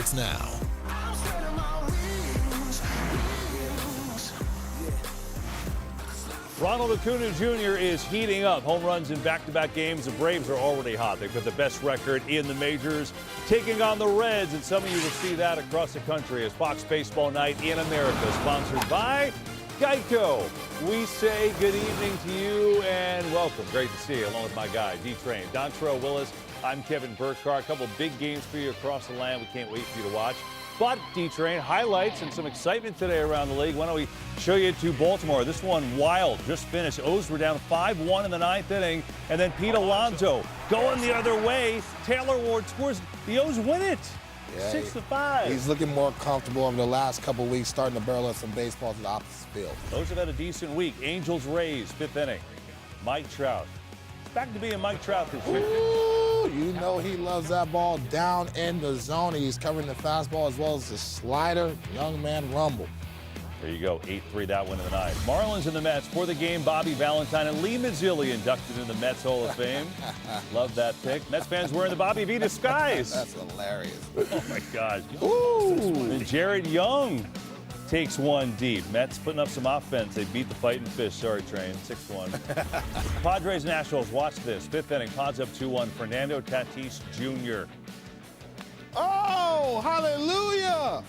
starts now. Ronald Acuna Jr. is heating up. Home runs in back-to-back games. The Braves are already hot. They've got the best record in the majors, taking on the Reds, and some of you will see that across the country as Fox Baseball Night in America, sponsored by Geico. We say good evening to you and welcome. Great to see you, along with my guy, D-Train, Dontrell Willis. I'm Kevin Burkhardt. A couple big games for you across the land. We can't wait for you to watch. But, D-Train, highlights and some excitement today around the league. Why don't we show you to Baltimore? This one wild, just finished. O's were down 5-1 in the ninth inning. And then Pete Alonso going the other way. Taylor Ward scores. The O's win it. Yeah, 6-5. He's looking more comfortable over the last couple of weeks, starting to barrel up some baseballs to the opposite field. Those have had a decent week. Angels Rays, fifth inning. Mike Trout. It's back to being Mike Trout this week. Ooh, you know he loves that ball down in the zone. He's covering the fastball as well as the slider. Young man rumble. There you go, 8-3 that one in the ninth. Marlins and the Mets for the game. Bobby Valentine and Lee Mazzilli inducted in the Mets Hall of Fame. Love that pick. Mets fans wearing the Bobby V disguise. That's hilarious. Oh my gosh. Ooh. And Jared Young takes one deep. Mets putting up some offense. They beat the Fighting Fish. Sorry, Train. 6-1. Padres Nationals. Watch this. Fifth inning. Pods up 2-1. Fernando Tatis Jr. Oh, hallelujah.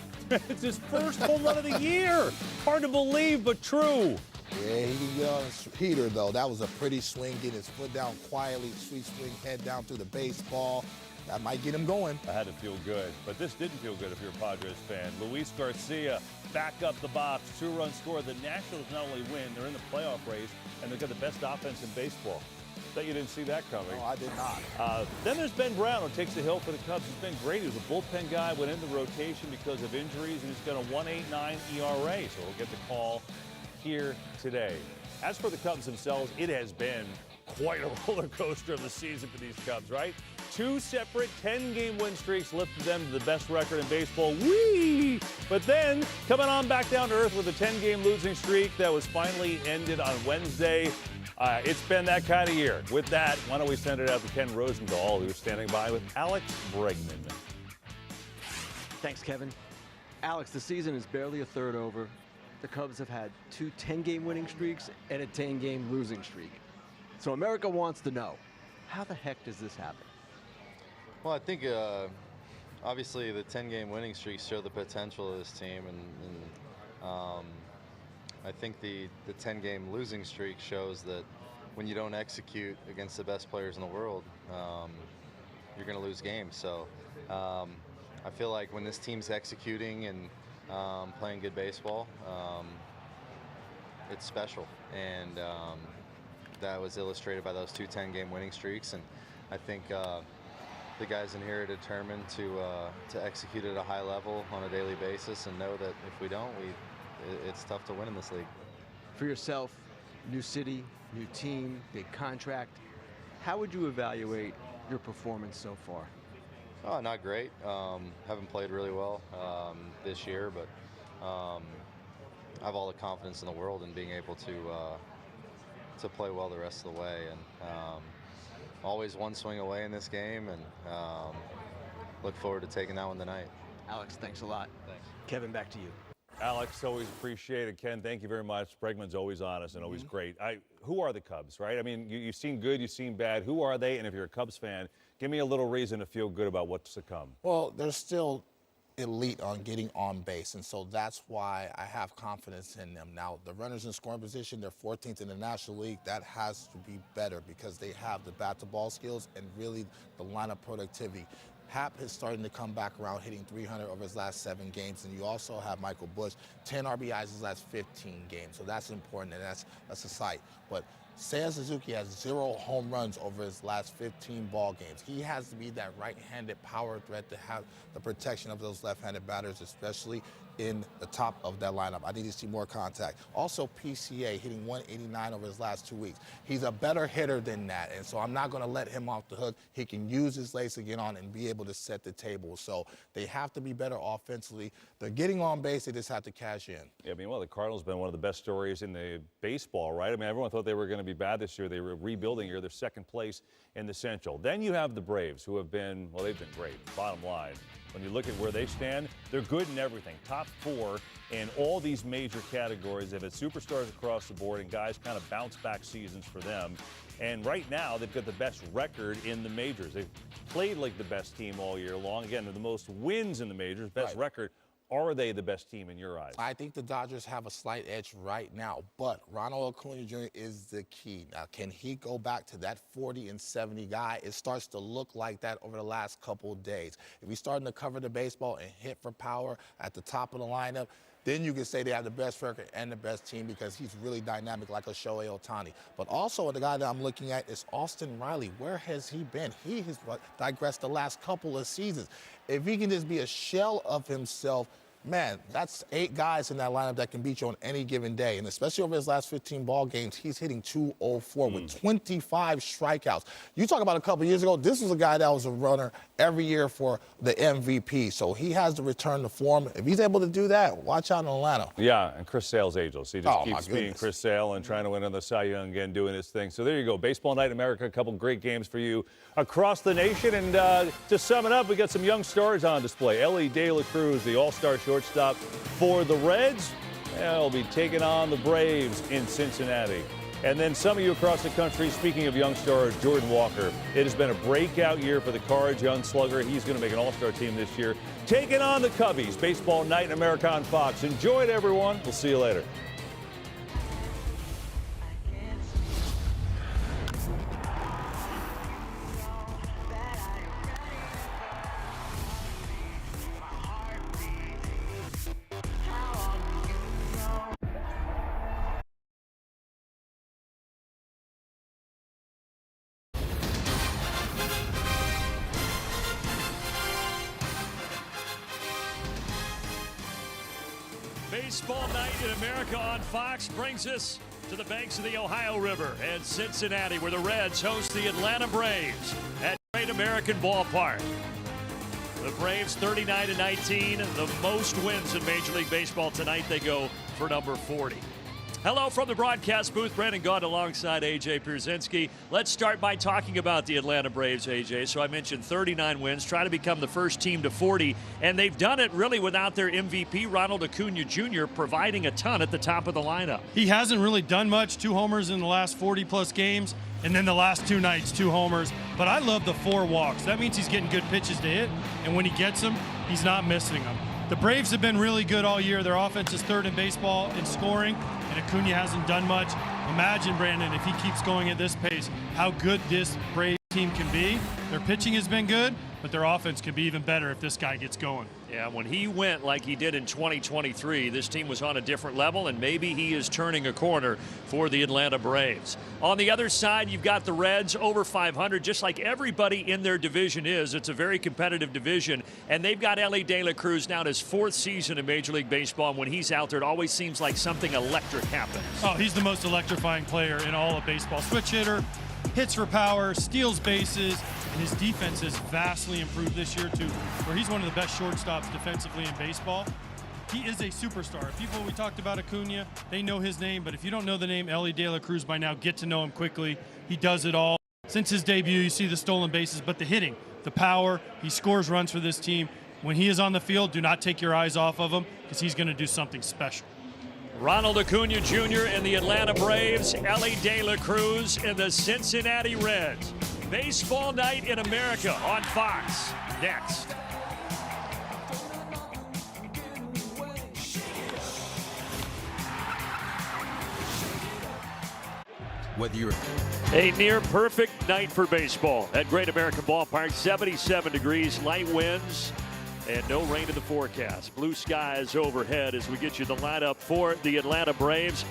It's his first home run of the year. Hard to believe, but true. Yeah, he can get on a heater, though. That was a pretty swing. Get his foot down quietly. Sweet swing, head down through the baseball. That might get him going. I had to feel good, but this didn't feel good if you're a Padres fan. Luis Garcia back up the box, two-run score. The Nationals not only win, they're in the playoff race, and they've got the best offense in baseball. Bet you didn't see that coming. No, I did not. Then there's Ben Brown, who takes the hill for the Cubs. He's been great. He was a bullpen guy, went into rotation because of injuries, and he's got a 1.89 ERA, so he'll get the call here today. As for the Cubs themselves, it has been quite a roller coaster of the season for these Cubs, right? Two separate 10-game win streaks lifted them to the best record in baseball. Whee! But then, coming on back down to earth with a 10-game losing streak that was finally ended on Wednesday. It's been that kind of year. With that, why don't we send it out to Ken Rosendahl, who's standing by with Alex Bregman. Thanks, Kevin. Alex, the season is barely a third over. The Cubs have had two 10-game winning streaks and a 10-game losing streak. So America wants to know, how the heck does this happen? Well, I think obviously the 10-game winning streaks show the potential of this team, and I think the 10-game losing streak shows that when you don't execute against the best players in the world, you're going to lose games. So I feel like when this team's executing and playing good baseball, it's special. And that was illustrated by those two 10-game winning streaks. And I think the guys in here are determined to execute at a high level on a daily basis and know that if we don't, it's tough to win in this league. For yourself, new city, new team, big contract, how would you evaluate your performance so far? Oh, not great. Haven't played really well this year, but I have all the confidence in the world in being able to play well the rest of the way. And always one swing away in this game, and look forward to taking that one tonight. Alex, thanks a lot. Thanks. Kevin, back to you. Alex, always appreciate it. Ken, thank you very much. Bregman's always honest and always great. Who are the Cubs, right? I mean, you've seen good, you've seen bad. Who are they? And if you're a Cubs fan, give me a little reason to feel good about what's to come. Well, they're still elite on getting on base, and so that's why I have confidence in them. Now, the runners in scoring position, they're 14th in the National League. That has to be better because they have the bat-to-ball skills and really the lineup productivity. Hap is starting to come back around, hitting 300 over his last 7 games. And you also have Michael Busch, 10 RBIs his last 15 games. So that's important, and that's a sight. But Seiya Suzuki has 0 home runs over his last 15 ball games. He has to be that right-handed power threat to have the protection of those left-handed batters, especially in the top of that lineup. I need to see more contact. Also, PCA hitting 189 over his last 2 weeks. He's a better hitter than that, and so I'm not going to let him off the hook. He can use his legs to get on and be able to set the table. So they have to be better offensively. They're getting on base. They just have to cash in. Yeah, I mean, well, the Cardinals have been one of the best stories in the baseball, right? I mean, everyone thought they were going to be bad this year. They were rebuilding here. They're second place in the Central. Then you have the Braves, who have been, well, they've been great. Bottom line, when you look at where they stand, they're good in everything. Top 4 in all these major categories. They've had superstars across the board and guys kind of bounce back seasons for them. And right now, they've got the best record in the majors. They've played like the best team all year long. Again, they're the most wins in the majors, best record. Are they the best team in your eyes? I think the Dodgers have a slight edge right now, but Ronald Acuna Jr. is the key. Now, can he go back to that 40 and 70 guy? It starts to look like that over the last couple of days. If he's starting to cover the baseball and hit for power at the top of the lineup, then you can say they have the best record and the best team because he's really dynamic like a Shohei Ohtani. But also the guy that I'm looking at is Austin Riley. Where has he been? He has digressed the last couple of seasons. If he can just be a shell of himself, man, that's 8 guys in that lineup that can beat you on any given day. And especially over his last 15 ball games, he's hitting .204 with 25 strikeouts. You talk about a couple years ago, this was a guy that was a runner every year for the MVP. So he has to return to form. If he's able to do that, watch out in Atlanta. Yeah, and Chris Sale's ageless. He just keeps being Chris Sale and trying to win on the Cy Young again, doing his thing. So there you go. Baseball Night in America, a couple great games for you across the nation. And to sum it up, we got some young stars on display. Ellie De La Cruz, the all-star shortstop for the Reds. They'll be taking on the Braves in Cincinnati. And then some of you across the country, speaking of young stars, Jordan Walker. It has been a breakout year for the Cards, young slugger. He's going to make an all-star team this year. Taking on the Cubbies. Baseball Night in America on Fox. Enjoy it, everyone. We'll see you later. Baseball Night in America on Fox brings us to the banks of the Ohio River and Cincinnati, where the Reds host the Atlanta Braves at Great American Ballpark. The Braves 39-19, the most wins in Major League Baseball tonight. They go for number 40. Hello from the broadcast booth. Brandon Gaud alongside A.J. Pierzynski. Let's start by talking about the Atlanta Braves, A.J. So I mentioned 39 wins, try to become the first team to 40, and they've done it really without their MVP, Ronald Acuna Jr., providing a ton at the top of the lineup. He hasn't really done much. 2 homers in the last 40-plus games, and then the last 2 nights, 2 homers. But I love the 4 walks. That means he's getting good pitches to hit, and when he gets them, he's not missing them. The Braves have been really good all year. Their offense is 3rd in baseball in scoring, and Acuna hasn't done much. Imagine, Brandon, if he keeps going at this pace, how good this Braves team can be. Their pitching has been good, but their offense could be even better if this guy gets going. Yeah, when he went like he did in 2023, this team was on a different level, and maybe he is turning a corner for the Atlanta Braves. On the other side, you've got the Reds over 500, just like everybody in their division is. It's a very competitive division, and they've got Ellie De La Cruz now in his 4th season in Major League Baseball, and when he's out there, it always seems like something electric happens. Oh, he's the most electrifying player in all of baseball. Switch hitter, hits for power, steals bases, and his defense has vastly improved this year too, where he's one of the best shortstops defensively in baseball. He is a superstar. People, we talked about Acuna, they know his name, but if you don't know the name Ellie De La Cruz by now, get to know him quickly. He does it all. Since his debut, you see the stolen bases, but the hitting, the power, he scores runs for this team. When he is on the field, do not take your eyes off of him because he's going to do something special. Ronald Acuna Jr. in the Atlanta Braves, Ellie De La Cruz in the Cincinnati Reds. Baseball Night in America on Fox. Next. Whether you're a near perfect night for baseball at Great American Ballpark. 77 degrees, light winds, and no rain in the forecast. Blue skies overhead as we get you the lineup for the Atlanta Braves.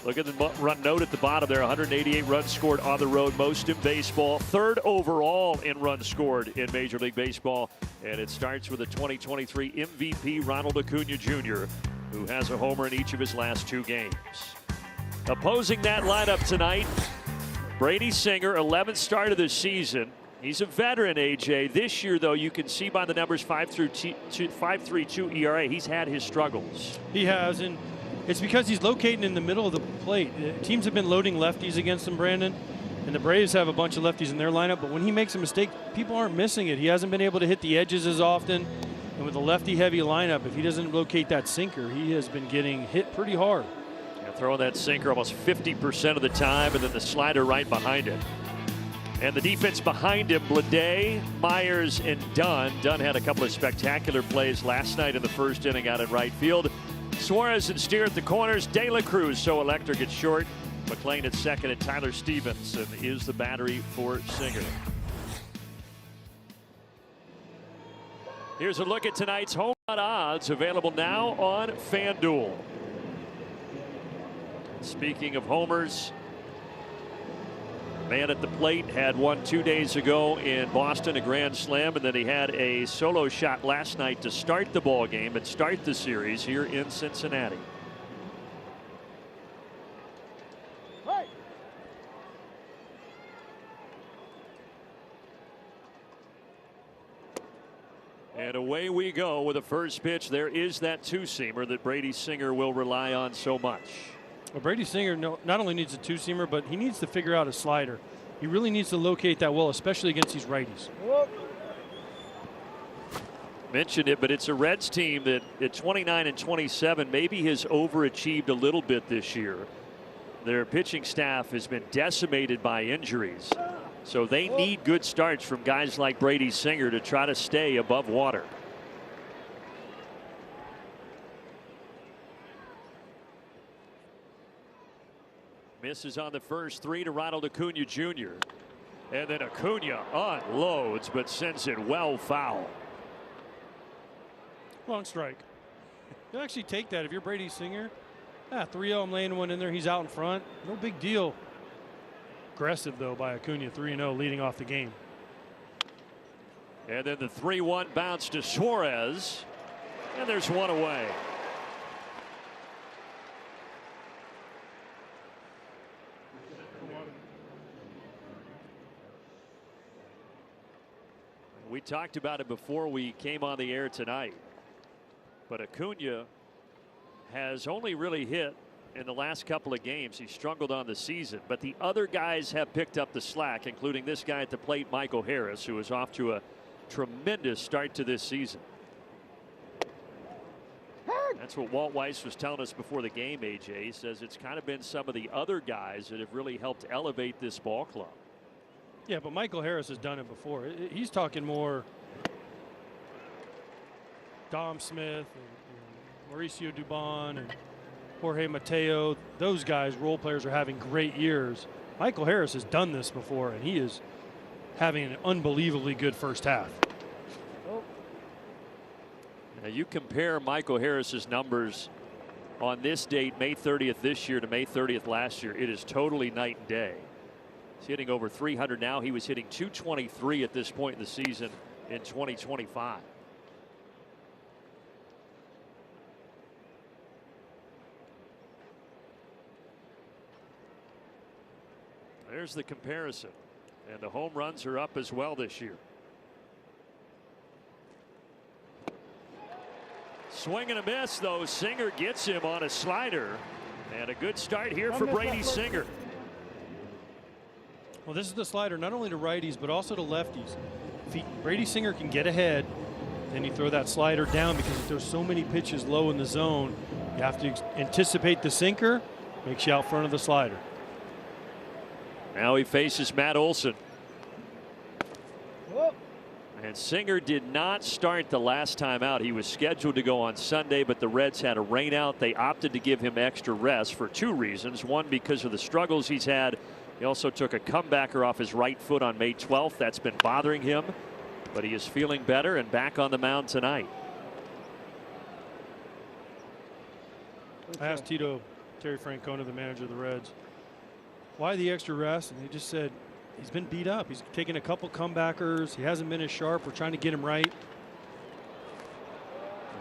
Look at the run note at the bottom there. 188 runs scored on the road, most in baseball. 3rd overall in runs scored in Major League Baseball. And it starts with the 2023 MVP, Ronald Acuna Jr., who has a homer in each of his last 2 games. Opposing that lineup tonight, Brady Singer, 11th start of the season. He's a veteran, AJ. This year, though, you can see by the numbers 5.32 ERA, he's had his struggles. He has, and It's because he's locating in the middle of the plate. Teams have been loading lefties against him, Brandon, and the Braves have a bunch of lefties in their lineup, but when he makes a mistake, people aren't missing it. He hasn't been able to hit the edges as often, and with a lefty-heavy lineup, if he doesn't locate that sinker, he has been getting hit pretty hard. Yeah, throwing that sinker almost 50% of the time, and then the slider right behind it. And the defense behind him, Bleday, Myers, and Dunn. Dunn had a couple of spectacular plays last night in the first inning out in right field. Suarez and Steer at the corners. De La Cruz so electric at short. McLean at second, and Tyler Stevenson is the battery for Singer. Here's a look at tonight's home run odds, available now on FanDuel. Speaking of homers, man at the plate had one 2 days ago in Boston, a grand slam, and then he had a solo shot last night to start the ball game and start the series here in Cincinnati. And away we go with the first pitch. There is that two-seamer that Brady Singer will rely on so much. Well, Brady Singer not only needs a two-seamer, but he needs to figure out a slider. He really needs to locate that well, especially against these righties. Mentioned it, but it's a Reds team that at 29 and 27 maybe has overachieved a little bit this year. Their pitching staff has been decimated by injuries, so they need good starts from guys like Brady Singer to try to stay above water. Misses on the first three to Ronald Acuna Jr. And then Acuna unloads but sends it well foul. Long strike. You'll actually take that if you're Brady Singer. 3-0, I'm laying one in there. He's out in front. No big deal. Aggressive, though, by Acuna. 3-0 leading off the game. And then the 3-1 bounce to Suarez. And there's one away. We talked about it before we came on the air tonight, but Acuna has only really hit in the last couple of games. He struggled on the season, but the other guys have picked up the slack, including this guy at the plate, Michael Harris, who is off to a tremendous start to this season. That's what Walt Weiss was telling us before the game, AJ. He says it's kind of been some of the other guys that have really helped elevate this ball club. Yeah, but Michael Harris has done it before. He's talking more Dom Smith and Mauricio Dubon and Jorge Mateo. Those guys, role players, are having great years. Michael Harris has done this before, and he is having an unbelievably good first half. Now you compare Michael Harris's numbers on this date, May 30th this year, to May 30th last year. It is totally night and day. He's hitting over 300 now. He was hitting 223 at this point in the season in 2025. There's the comparison, and the home runs are up as well this year. Swing and a miss, though. Singer gets him on a slider, and a good start here for Brady Singer. Well, this is the slider not only to righties but also to lefties. If Brady Singer can get ahead, then you throw that slider down, because if there's so many pitches low in the zone, you have to anticipate the sinker. Makes you out front of the slider. Now he faces Matt Olson. And Singer did not start the last time out. He was scheduled to go on Sunday, but the Reds had a rain out. They opted to give him extra rest for two reasons. One, because of the struggles he's had. He also took a comebacker off his right foot on May 12th. That's been bothering him, but he is feeling better and back on the mound tonight. I asked Terry Francona, the manager of the Reds, why the extra rest, and he just said he's been beat up. He's taken a couple comebackers. He hasn't been as sharp. We're trying to get him right.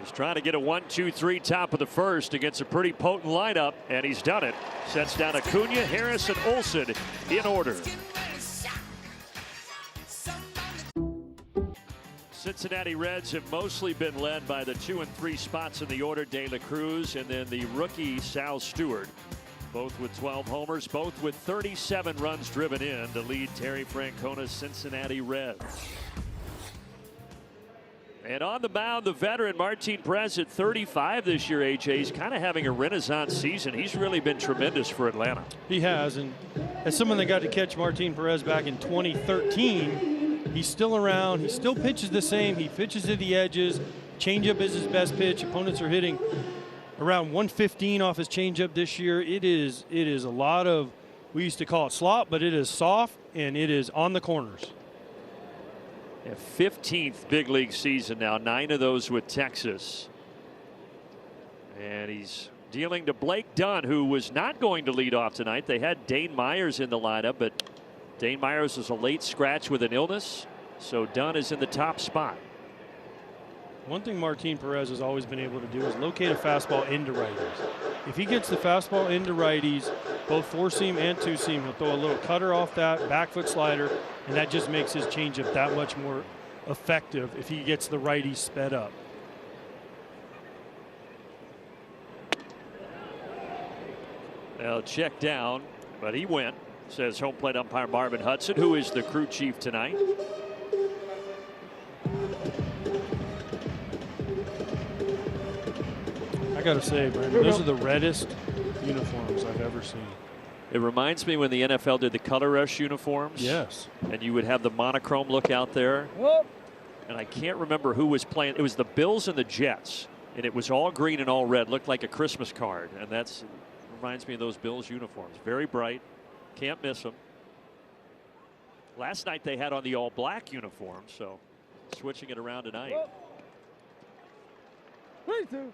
He's trying to get a 1-2-3 top of the first against a pretty potent lineup, and he's done it. Sets down Acuna, Harris, and Olson in order. Cincinnati Reds have mostly been led by the 2 and 3 spots in the order, De La Cruz and then the rookie Sal Stewart. Both with 12 homers, both with 37 runs driven in to lead Terry Francona's Cincinnati Reds. And on the mound, the veteran Martin Perez at 35 this year, AJ. He's kind of having a renaissance season. He's really been tremendous for Atlanta. He has, and as someone that got to catch Martin Perez back in 2013, he's still around. He still pitches the same. He pitches to the edges. Changeup is his best pitch. Opponents are hitting around 115 off his changeup this year. It is a lot of, we used to call it slop, but it is soft and it is on the corners. A 15th big league season now, 9 of those with Texas. And he's dealing to Blake Dunn, who was not going to lead off tonight. They had Dane Myers in the lineup, but Dane Myers was a late scratch with an illness, so Dunn is in the top spot. One thing Martin Perez has always been able to do is locate a fastball into righties. If he gets the fastball into righties, both four seam and two seam, he'll throw a little cutter off that back foot slider, and that just makes his changeup that much more effective if he gets the righties sped up. Well, check down, but he went, says home plate umpire Marvin Hudson, who is the crew chief tonight. I gotta say, Brandon, those are the reddest uniforms I've ever seen. It reminds me when the NFL did the color rush uniforms. Yes. And you would have the monochrome look out there. And I can't remember who was playing. It was the Bills and the Jets. And it was all green and all red. Looked like a Christmas card. And that's reminds me of those Bills uniforms. Very bright. Can't miss them. Last night they had on the all black uniform. So switching it around tonight. 3-2.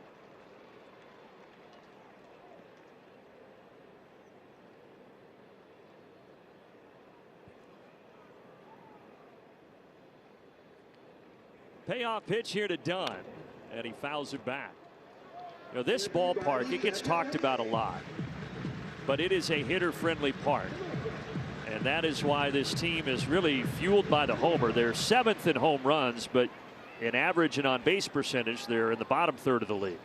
Payoff pitch here to Dunn, and he fouls it back. You know, this ballpark, it gets talked about a lot, but it is a hitter-friendly park, and that is why this team is really fueled by the homer. They're 7th in home runs, but in average and on base percentage, they're in the bottom third of the league.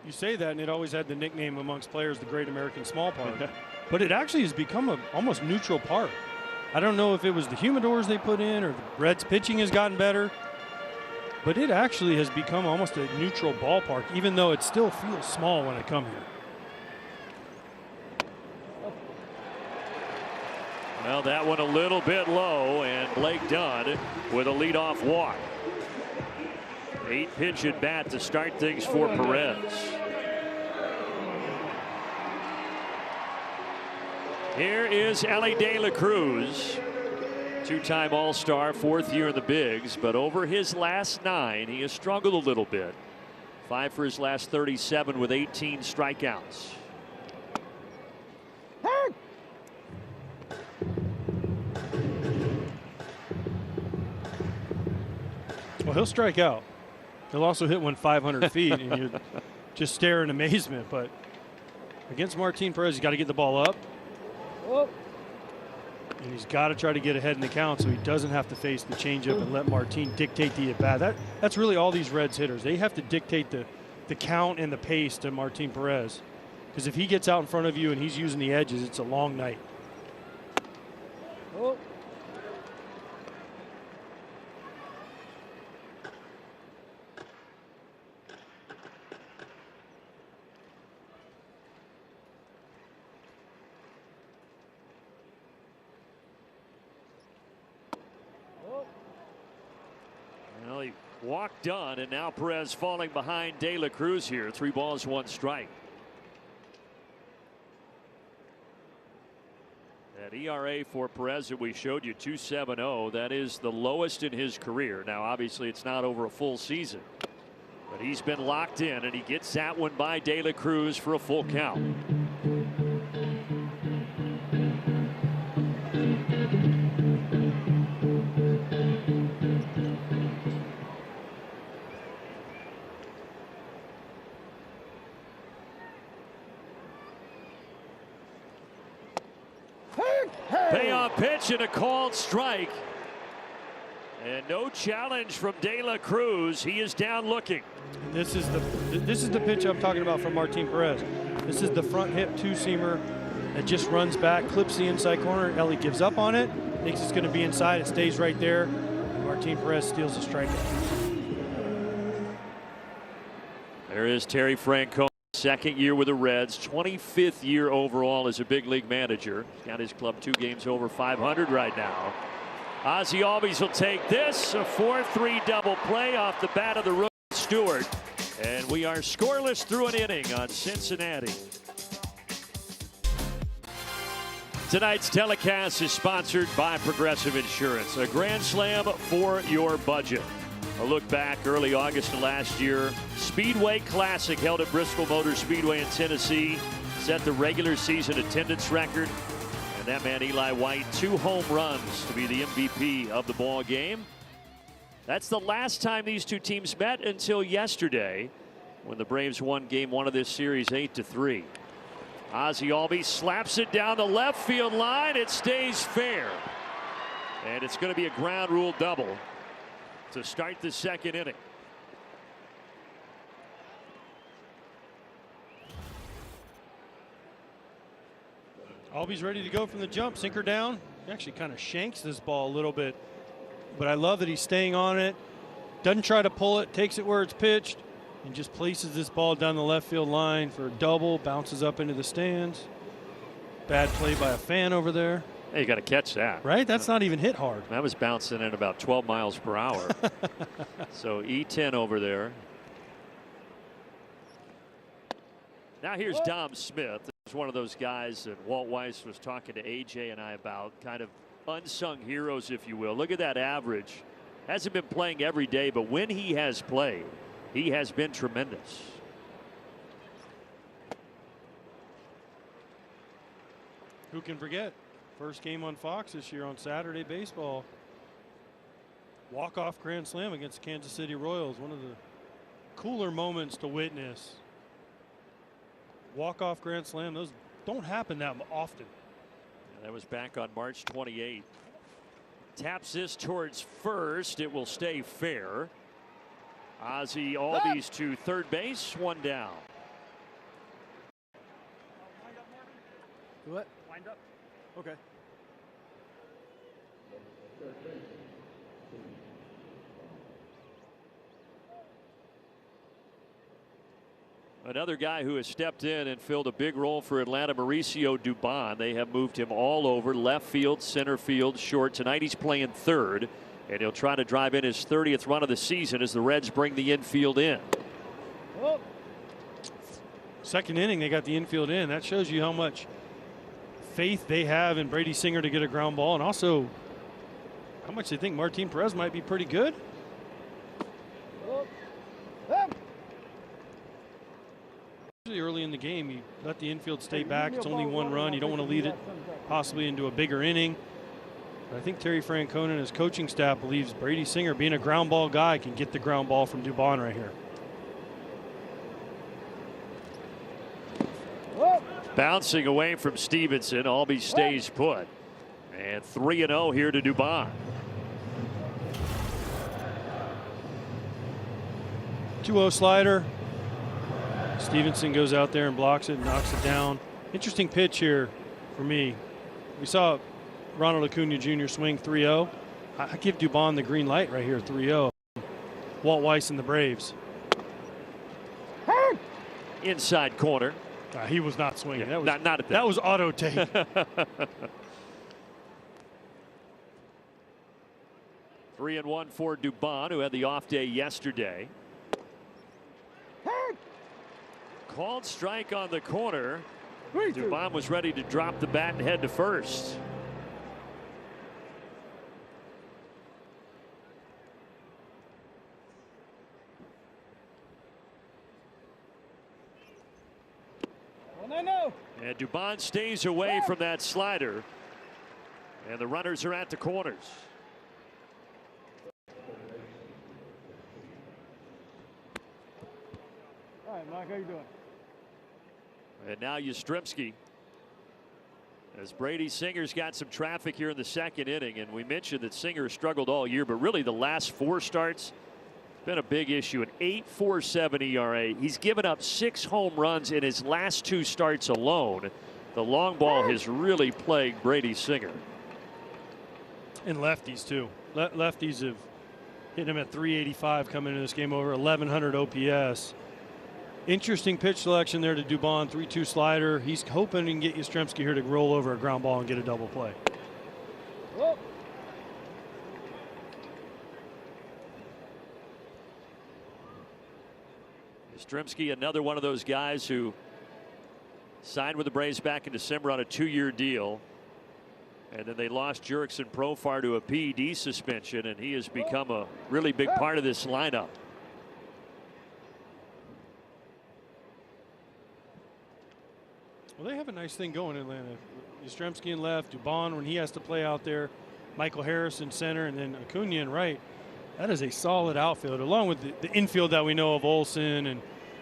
You say that, and it always had the nickname amongst players, the Great American Small Park, but it actually has become an almost neutral park. I don't know if it was the humidors they put in or the Reds pitching has gotten better, but it actually has become almost a neutral ballpark, even though it still feels small when I come here. Well, that one a little bit low, and Blake Dunn with a leadoff walk. 8 pitch at bat to start things for Perez. Here is Ellie De La Cruz, 2-time All-Star, 4th year in the bigs, but over his last 9, he has struggled a little bit. 5 for his last 37 with 18 strikeouts. Well, he'll strike out. He'll also hit one 500 feet, and you just stare in amazement. But against Martin Perez, he's got to get the ball up. And he's got to try to get ahead in the count so he doesn't have to face the changeup and let Martin dictate the at-bat. That's really all these Reds hitters. They have to dictate the count and the pace to Martin Perez. Because if he gets out in front of you and he's using the edges, it's a long night. Well, he walked Dunn, and now Perez falling behind De La Cruz here. 3 balls, 1 strike. That ERA for Perez that we showed you, 2.70, that is the lowest in his career. Now, obviously, it's not over a full season, but he's been locked in, and he gets that one by De La Cruz for a full count. Payoff pitch and a called strike. And no challenge from De La Cruz. He is down looking. This is the pitch I'm talking about from Martin Perez. This is the front hip two-seamer that just runs back, clips the inside corner. Ellie gives up on it, thinks it's going to be inside. It stays right there. And Martin Perez steals the strikeout. There is Terry Francona, second year with the Reds, 25th year overall as a big league manager. He's got his club 2 games over 500 right now. Ozzie Albies will take this, a 4-3 double play off the bat of the rookie Stewart. And we are scoreless through an inning on Cincinnati. Tonight's telecast is sponsored by Progressive Insurance, a grand slam for your budget. A look back early August of last year. Speedway Classic held at Bristol Motor Speedway in Tennessee set the regular season attendance record. And that man, Eli White, 2 home runs to be the MVP of the ball game. That's the last time these two teams met until yesterday when the Braves won game 1 of this series 8-3. Ozzie Albies slaps it down the left field line. It stays fair. And it's going to be a ground rule double to start the second inning. Albies ready to go from the jump, sinker down. He actually kind of shanks this ball a little bit, but I love that he's staying on it, doesn't try to pull it, takes it where it's pitched, and just places this ball down the left field line for a double, bounces up into the stands. Bad play by a fan over there. Hey, you got to catch that. Right? That's not even hit hard. That was bouncing at about 12 miles per hour. So E10 over there. Now here's Dom Smith. He's one of those guys that Walt Weiss was talking to AJ and I about, kind of unsung heroes, if you will. Look at that average. Hasn't been playing every day, but when he has played, he has been tremendous. Who can forget? First game on Fox this year on Saturday baseball. Walk-off grand slam against the Kansas City Royals. One of the cooler moments to witness. Walk-off grand slam. Those don't happen that often. Yeah, that was back on March 28th. Taps this towards first. It will stay fair. Ozzie Albies to third base. 1 down. What? Wind up. Okay. Another guy who has stepped in and filled a big role for Atlanta, Mauricio Dubon. They have moved him all over, left field, center field, short. Tonight he's playing third, and he'll try to drive in his 30th run of the season as the Reds bring the infield in. Second inning, they got the infield in. That shows you how much faith they have in Brady Singer to get a ground ball, and also how much they think Martin Perez might be pretty good. Early in the game, you let the infield stay back. It's only 1 run. You don't want to lead it possibly into a bigger inning. But I think Terry Francona and his coaching staff believes Brady Singer, being a ground ball guy, can get the ground ball from Dubon right here. Bouncing away from Stevenson. Albies stays put. And 3-0 here to Dubon. 2-0 slider. Stevenson goes out there and blocks it, knocks it down. Interesting pitch here for me. We saw Ronald Acuna Jr. swing 3-0. I give Dubon the green light right here, 3-0. Walt Weiss and the Braves. Inside corner. He was not swinging. Yeah, That was not at that was auto tape. 3-1 for Dubon, who had the off day yesterday. Called strike on the corner. Dubon was ready to drop the bat and head to first. And Dubon stays away from that slider. And the runners are at the corners. All right, Mike, how you doing? And now Yastrzemski. As Brady Singer's got some traffic here in the second inning, and we mentioned that Singer struggled all year, but really the last 4 starts been a big issue. An 8.47 ERA. He's given up 6 home runs in his last 2 starts alone. The long ball has really plagued Brady Singer. And lefties too. Lefties have hit him at 385 coming into this game, over 1100 OPS. Interesting pitch selection there to Dubon. 3-2 slider. He's hoping he can get Yastrzemski here to roll over a ground ball and get a double play. Whoa. Yastrzemski, another one of those guys who signed with the Braves back in December on a 2-year deal. And then they lost Jurickson Profar to a PED suspension, and he has become a really big part of this lineup. Well, they have a nice thing going in Atlanta. Yastrzemski in left, Dubon when he has to play out there, Michael Harris in center, and then Acuna in right. That is a solid outfield, along with the infield that we know of Olsen and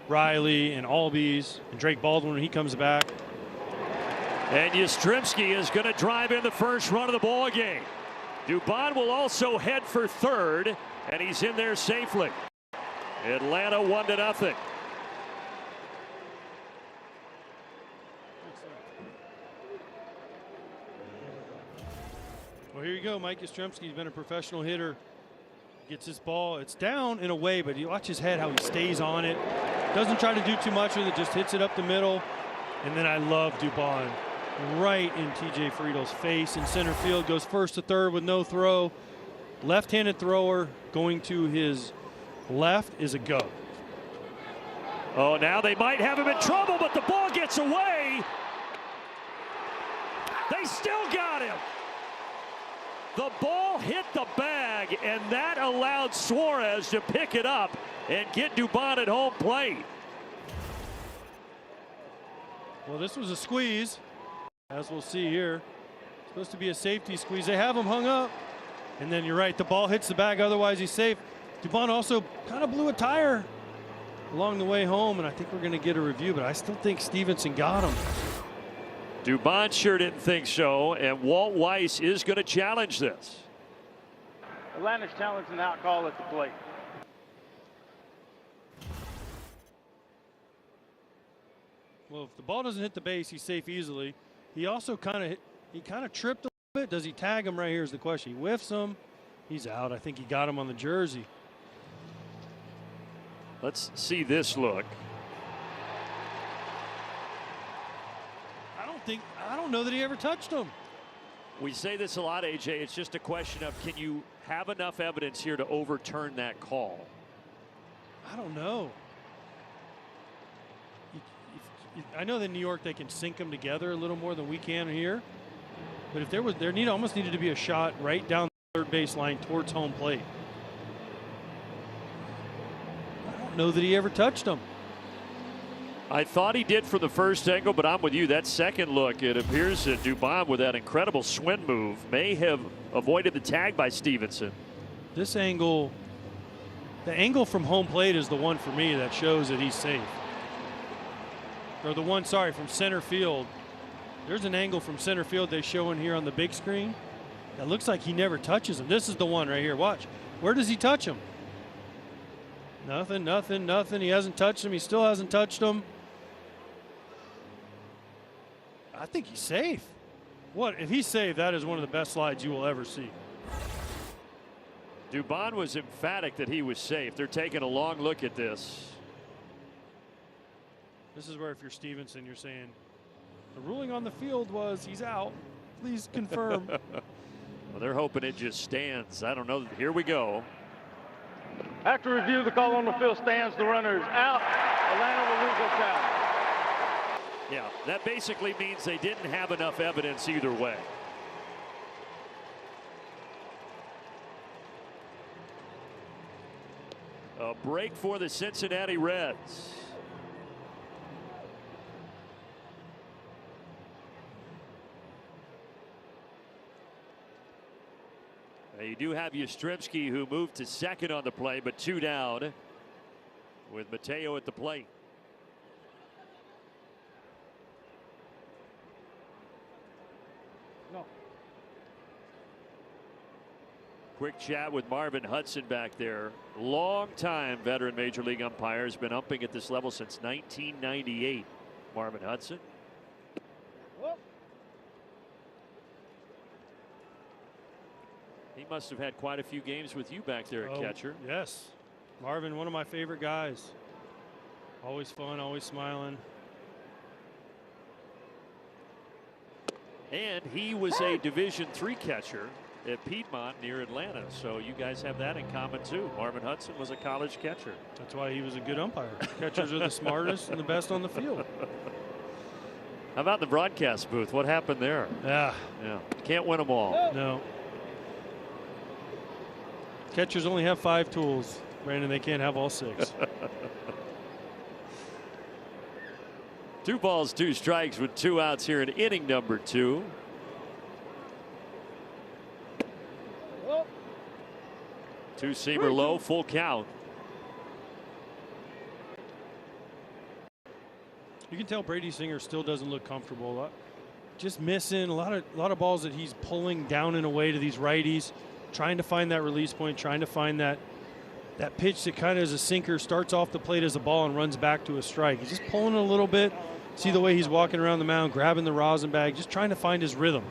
Riley and Albies and Drake Baldwin when he comes back. And Yastrzemski is going to drive in the first run of the ball game. Dubon will also head for third, and he's in there safely. Atlanta 1-0. Well, here you go. Mike Yastrzemski's been a professional hitter. Gets his ball. It's down in a way, but you watch his head, how he stays on it. Doesn't try to do too much with it, just hits it up the middle. And then I love Dubon. Right in TJ Friedel's face in center field. Goes first to third with no throw. Left-handed thrower going to his left is a go. Oh, now they might have him in trouble, but the ball gets away. They still got him. The ball hit the bag, and that allowed Suarez to pick it up and get Dubon at home plate. Well, this was a squeeze, as we'll see here. Supposed to be a safety squeeze. They have him hung up, and then you're right, the ball hits the bag, otherwise he's safe. Dubon also kind of blew a tire along the way home, and I think we're going to get a review, but I still think Stevenson got him. Dubon sure didn't think so, and Walt Weiss is going to challenge this. Atlanta's challenging an out call at the plate. Well, if the ball doesn't hit the base, he's safe easily. He also kind of tripped a little bit. Does he tag him right here is the question. He whiffs him. He's out. I think he got him on the jersey. Let's see this look. I don't know that he ever touched him. We say this a lot, AJ. It's just a question of, can you have enough evidence here to overturn that call? I don't know. I know that in New York they can sync them together a little more than we can here. But if almost needed to be a shot right down the third base line towards home plate. I don't know that he ever touched him. I thought he did for the first angle, but I'm with you. That second look, it appears that Dubon, with that incredible swing move, may have avoided the tag by Stevenson. This angle, the angle from home plate is the one for me that shows that he's safe. Or the one, sorry, from center field. There's an angle from center field they show in here on the big screen. That looks like he never touches him. This is the one right here. Watch. Where does he touch him? Nothing, nothing, nothing. He hasn't touched him. He still hasn't touched him. I think he's safe. What if he's safe? That is one of the best slides you will ever see. Dubon was emphatic that he was safe. They're taking a long look at this. This is where, if you're Stevenson, you're saying the ruling on the field was he's out. Please confirm. Well, they're hoping it just stands. I don't know. Here we go. After review, the call on the field stands. The runner is out. Atlanta will lose their challenge. Yeah, that basically means they didn't have enough evidence either way. A break for the Cincinnati Reds. Now you do have Yastrzemski, who moved to second on the play, but 2 down with Mateo at the plate. Quick chat with Marvin Hudson back there. Long-time veteran Major League umpire, has been umping at this level since 1998. Marvin Hudson. He must have had quite a few games with you back there at catcher. Yes. Marvin, one of my favorite guys. Always fun, always smiling. And he was a Division III catcher at Piedmont near Atlanta. So you guys have that in common too. Marvin Hudson was a college catcher. That's why he was a good umpire. Catchers are the smartest and the best on the field. How about the broadcast booth? What happened there? Yeah. Can't win them all. No. Catchers only have 5 tools. Brandon, they can't have all 6. 2 balls, 2 strikes with 2 outs here in inning number 2. Two-seamer low, full count. You can tell Brady Singer still doesn't look comfortable. Just missing a lot of balls that he's pulling down and away to these righties, trying to find that release point, trying to find that pitch that kind of is a sinker, starts off the plate as a ball and runs back to a strike. He's just pulling a little bit. See the way he's walking around the mound, grabbing the rosin bag, just trying to find his rhythm.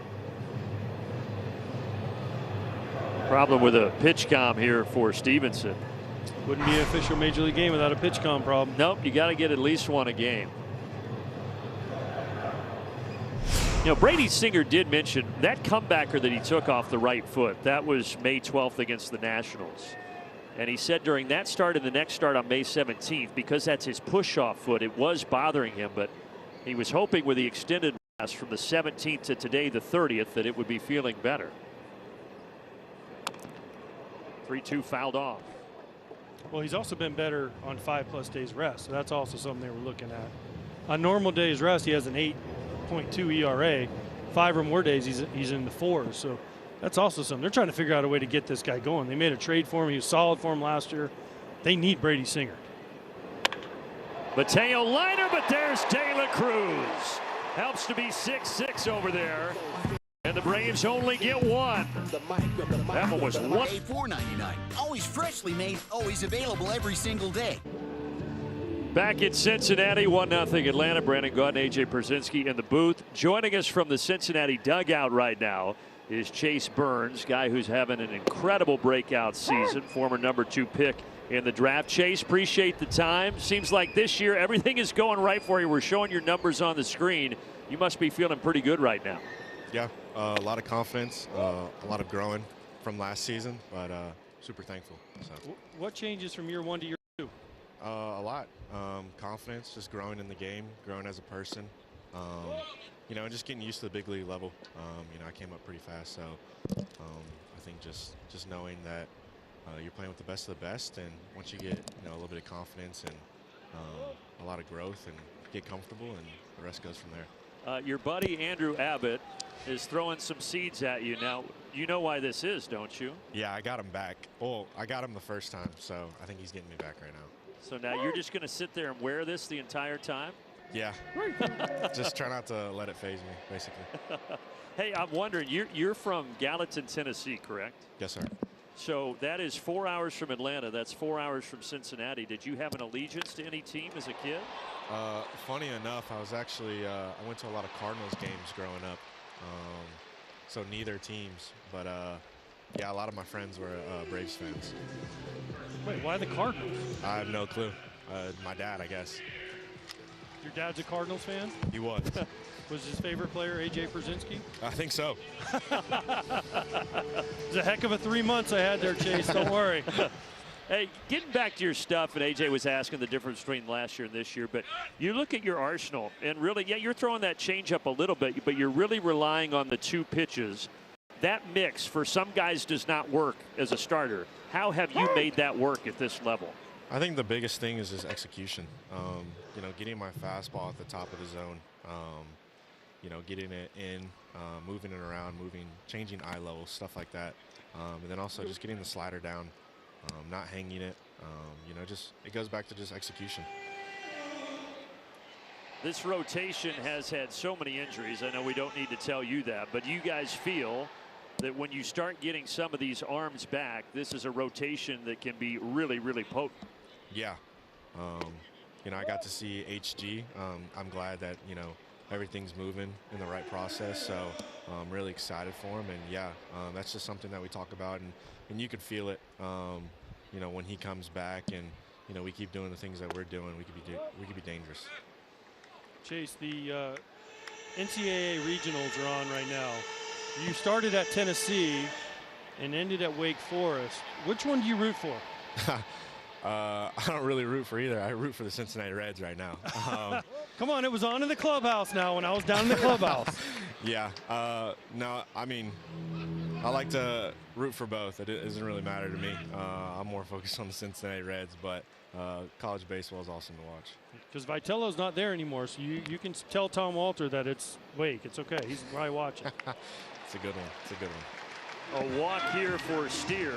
Problem with a pitch com here for Stevenson. Wouldn't be an official Major League game without a pitch com problem. Nope, you got to get at least one a game. You know, Brady Singer did mention that comebacker that he took off the right foot. That was May 12th against the Nationals. And he said during that start and the next start on May 17th, because that's his push-off foot, it was bothering him. But he was hoping with the extended rest from the 17th to today, the 30th, that it would be feeling better. 3-2 fouled off. Well, he's also been better on 5+ days rest. So that's also something they were looking at. On normal days rest, he has an 8.2 ERA. 5 or more days, he's in the 4s. So that's also something. They're trying to figure out a way to get this guy going. They made a trade for him. He was solid for him last year. They need Brady Singer. Mateo liner, but there's De La Cruz. Helps to be 6-6 over there. And the Braves only get 1. That one was $4.99. Always freshly made, always available every single day. Back in Cincinnati, 1-0 Atlanta. Brandon Gaudin, A.J. Pierzynski in the booth. Joining us from the Cincinnati dugout right now is Chase Burns, guy who's having an incredible breakout season, former number 2 pick in the draft. Chase, appreciate the time. Seems like this year everything is going right for you. We're showing your numbers on the screen. You must be feeling pretty good right now. Yeah, a lot of confidence, a lot of growing from last season, but super thankful. So. What changes from year 1 to year 2? A lot. Confidence, just growing in the game, growing as a person. You know, just getting used to the big league level. You know, I came up pretty fast, so I think just knowing that you're playing with the best of the best, and once you get a little bit of confidence and a lot of growth and get comfortable, and the rest goes from there. Your buddy Andrew Abbott is throwing some seeds at you now. You know why this is, don't you? Yeah, I got him back. Well, I got him the first time, so I think he's getting me back right now. So now you're just going to sit there and wear this the entire time? Yeah. Just try not to let it faze me, basically. Hey, I'm wondering, you're from Gallatin, Tennessee, correct? Yes, sir. So that is 4 hours from Atlanta. That's 4 hours from Cincinnati. Did you have an allegiance to any team as a kid? Funny enough, I was actually I went to a lot of Cardinals games growing up, so neither teams. But yeah, a lot of my friends were Braves fans. Wait, why the Cardinals? I have no clue. My dad, I guess. Your dad's a Cardinals fan? He was. Was his favorite player A.J. Pierzynski? I think so. It's a heck of a 3 months I had there, Chase. Don't worry. Hey, getting back to your stuff, and A.J. was asking the difference between last year and this year, but you look at your arsenal, and really, yeah, you're throwing that changeup a little bit, but you're really relying on the 2 pitches. That mix, for some guys, does not work as a starter. How have you made that work at this level? I think the biggest thing is just execution. You know, getting my fastball at the top of the zone. You know, getting it in, moving it around, changing eye level, stuff like that. And then also just getting the slider down, not hanging it. You know, just it goes back to just execution. This rotation has had so many injuries. I know we don't need to tell you that, but you guys feel that when you start getting some of these arms back, this is a rotation that can be really, really potent. Yeah. You know, I got to see HG. I'm glad that, you know, everything's moving in the right process. So I'm really excited for him. And yeah, that's just something that we talk about, and you could feel it, you know, when he comes back, and, you know, we keep doing the things that we're doing, we could be dangerous. Chase, the NCAA regionals are on right now. You started at Tennessee and ended at Wake Forest. Which one do you root for? I don't really root for either. I root for the Cincinnati Reds right now. Come on, it was on in the clubhouse now when I was down in the clubhouse. Yeah. No, I mean, I like to root for both. It doesn't really matter to me. I'm more focused on the Cincinnati Reds, but college baseball is awesome to watch. Because Vitello's not there anymore, so you can tell Tom Walter that it's Wake. It's okay. He's probably watching. It's a good one. It's a good one. A walk here for Steer.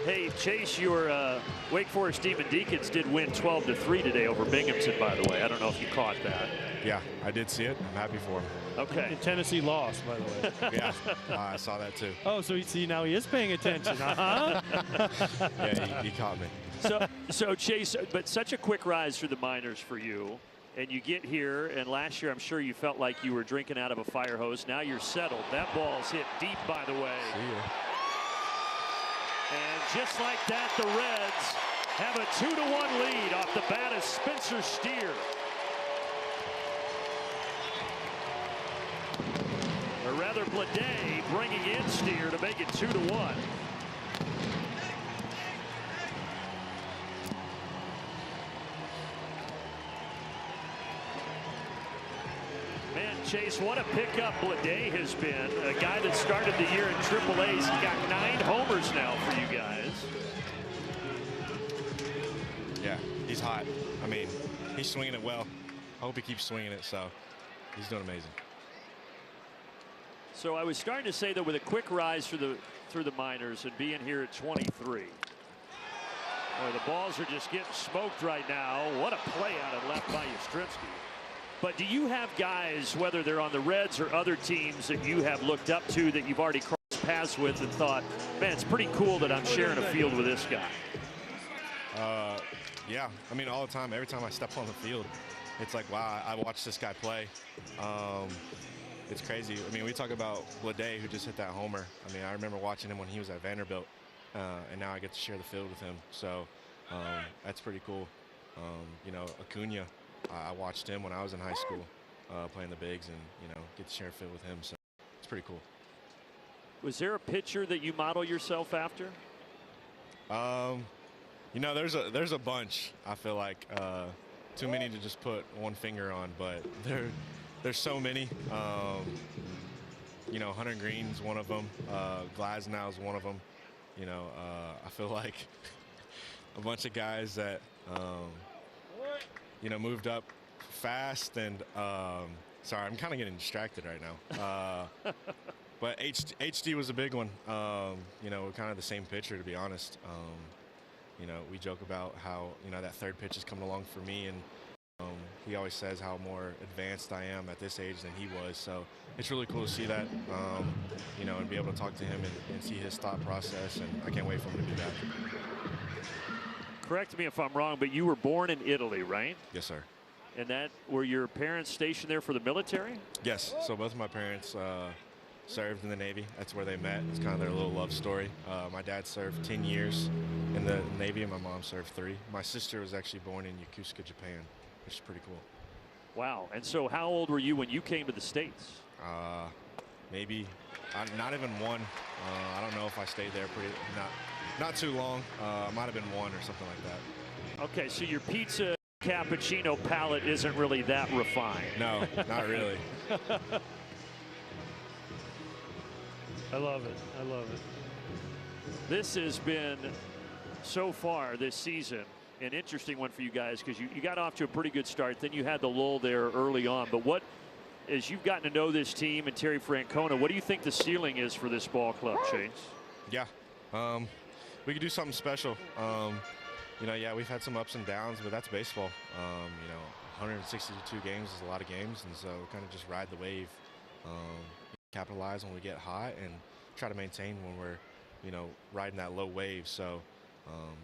Hey, Chase, your Wake Forest Demon Deacons did win 12-3 today over Binghamton, by the way. I don't know if you caught that. Yeah, I did see it. I'm happy for him. Okay. And Tennessee lost, by the way. Yeah, I saw that too. Oh, so you see now he is paying attention. Uh-huh. Yeah, he caught me. So Chase, but such a quick rise through the minors for you. And you get here, and last year I'm sure you felt like you were drinking out of a fire hose. Now you're settled. That ball's hit deep, by the way. And just like that, the Reds have a 2-1 lead off the bat of Spencer Steer. Or rather, Blade bringing in Steer to make it 2-1. Chase, what a pickup Blade has been. A guy that started the year in AAA's. He got 9 homers now for you guys. Yeah, he's hot. I mean, he's swinging it well. I hope he keeps swinging it, so he's doing amazing. So I was starting to say that with a quick rise through the minors and being here at 23. Boy, the balls are just getting smoked right now. What a play out of left by Yastrzemski. But do you have guys, whether they're on the Reds or other teams, that you have looked up to that you've already crossed paths with and thought, man, it's pretty cool that I'm sharing a field with this guy? Yeah, I mean, all the time, every time I step on the field, it's like, wow, I watched this guy play. It's crazy. I mean, we talk about Blade, who just hit that homer. I mean, I remember watching him when he was at Vanderbilt, and now I get to share the field with him. So that's pretty cool. You know, Acuna, I watched him when I was in high school playing the bigs, and, you know, get to share a field with him. So it's pretty cool. Was there a pitcher that you model yourself after? You know, there's a bunch. I feel like too many to just put one finger on, but there's so many. You know, Hunter Green's one of them. Glasnow's one of them. You know, I feel like a bunch of guys that you know, moved up fast, and sorry, I'm kind of getting distracted right now. But HD was a big one. You know, kind of the same pitcher, to be honest. You know, we joke about how, you know, that third pitch is coming along for me, and he always says how more advanced I am at this age than he was. So it's really cool to see that, you know, and be able to talk to him and see his thought process, and I can't wait for him to do that. Correct me if I'm wrong, but you were born in Italy, right? Yes, sir. And that, were your parents stationed there for the military? Yes. So both of my parents served in the Navy. That's where they met. It's kind of their little love story. My dad served 10 years in the Navy, and my mom served 3. My sister was actually born in Yokosuka, Japan, which is pretty cool. Wow. And so how old were you when you came to the States? Maybe not even 1. I don't know if I stayed there not too long. Might have been 1 or something like that. Okay, so your pizza cappuccino palate isn't really that refined. No, not really. I love it. I love it. This has been, so far this season, an interesting one for you guys, because you got off to a pretty good start. Then you had the lull there early on. But what, as you've gotten to know this team and Terry Francona, what do you think the ceiling is for this ball club, Chase? Yeah. We could do something special. You know, yeah, we've had some ups and downs, but that's baseball. You know, 162 games is a lot of games, and so kind of just ride the wave, capitalize when we get hot, and try to maintain when we're, you know, riding that low wave. So,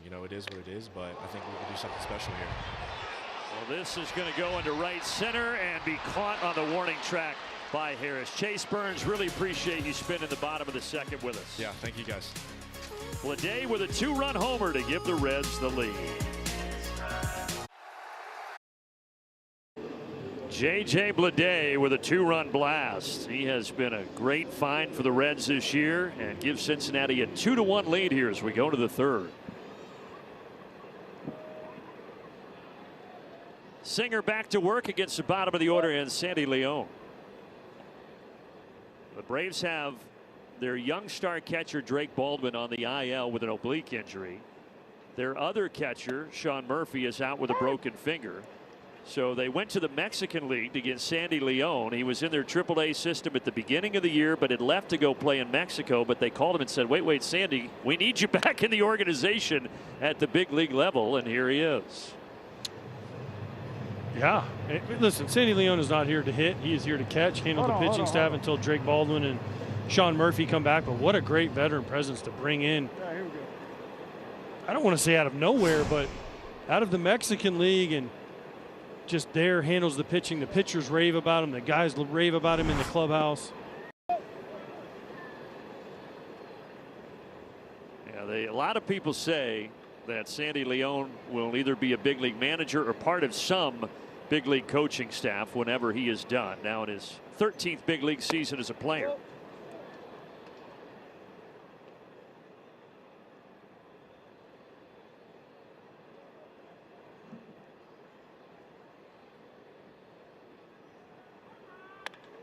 you know, it is what it is, but I think we can do something special here. Well, this is going to go into right center and be caught on the warning track by Harris. Chase Burns, really appreciate you spending the bottom of the second with us. Yeah, thank you guys. Bleday with a 2-run homer to give the Reds the lead. J.J. Bleday with a 2-run blast. He has been a great find for the Reds this year and gives Cincinnati a 2-1 lead here as we go to the third. Singer back to work against the bottom of the order and Sandy Leon. The Braves have their young star catcher Drake Baldwin on the IL with an oblique injury. Their other catcher Sean Murphy is out with a broken finger. So they went to the Mexican League to get Sandy Leon. He was in their AAA system at the beginning of the year, but had left to go play in Mexico. But they called him and said, wait, Sandy, we need you back in the organization at the big league level. And here he is. Yeah. Listen, Sandy Leon is not here to hit. He is here to catch, handle the pitching staff until Drake Baldwin and Sean Murphy come back. But what a great veteran presence to bring in. Yeah, here we go. I don't want to say out of nowhere, but out of the Mexican League, and just there handles the pitching. The pitchers rave about him. The guys rave about him in the clubhouse. Yeah, a lot of people say that Sandy Leon will either be a big league manager or part of some big league coaching staff whenever he is done. Now in his 13th big league season as a player.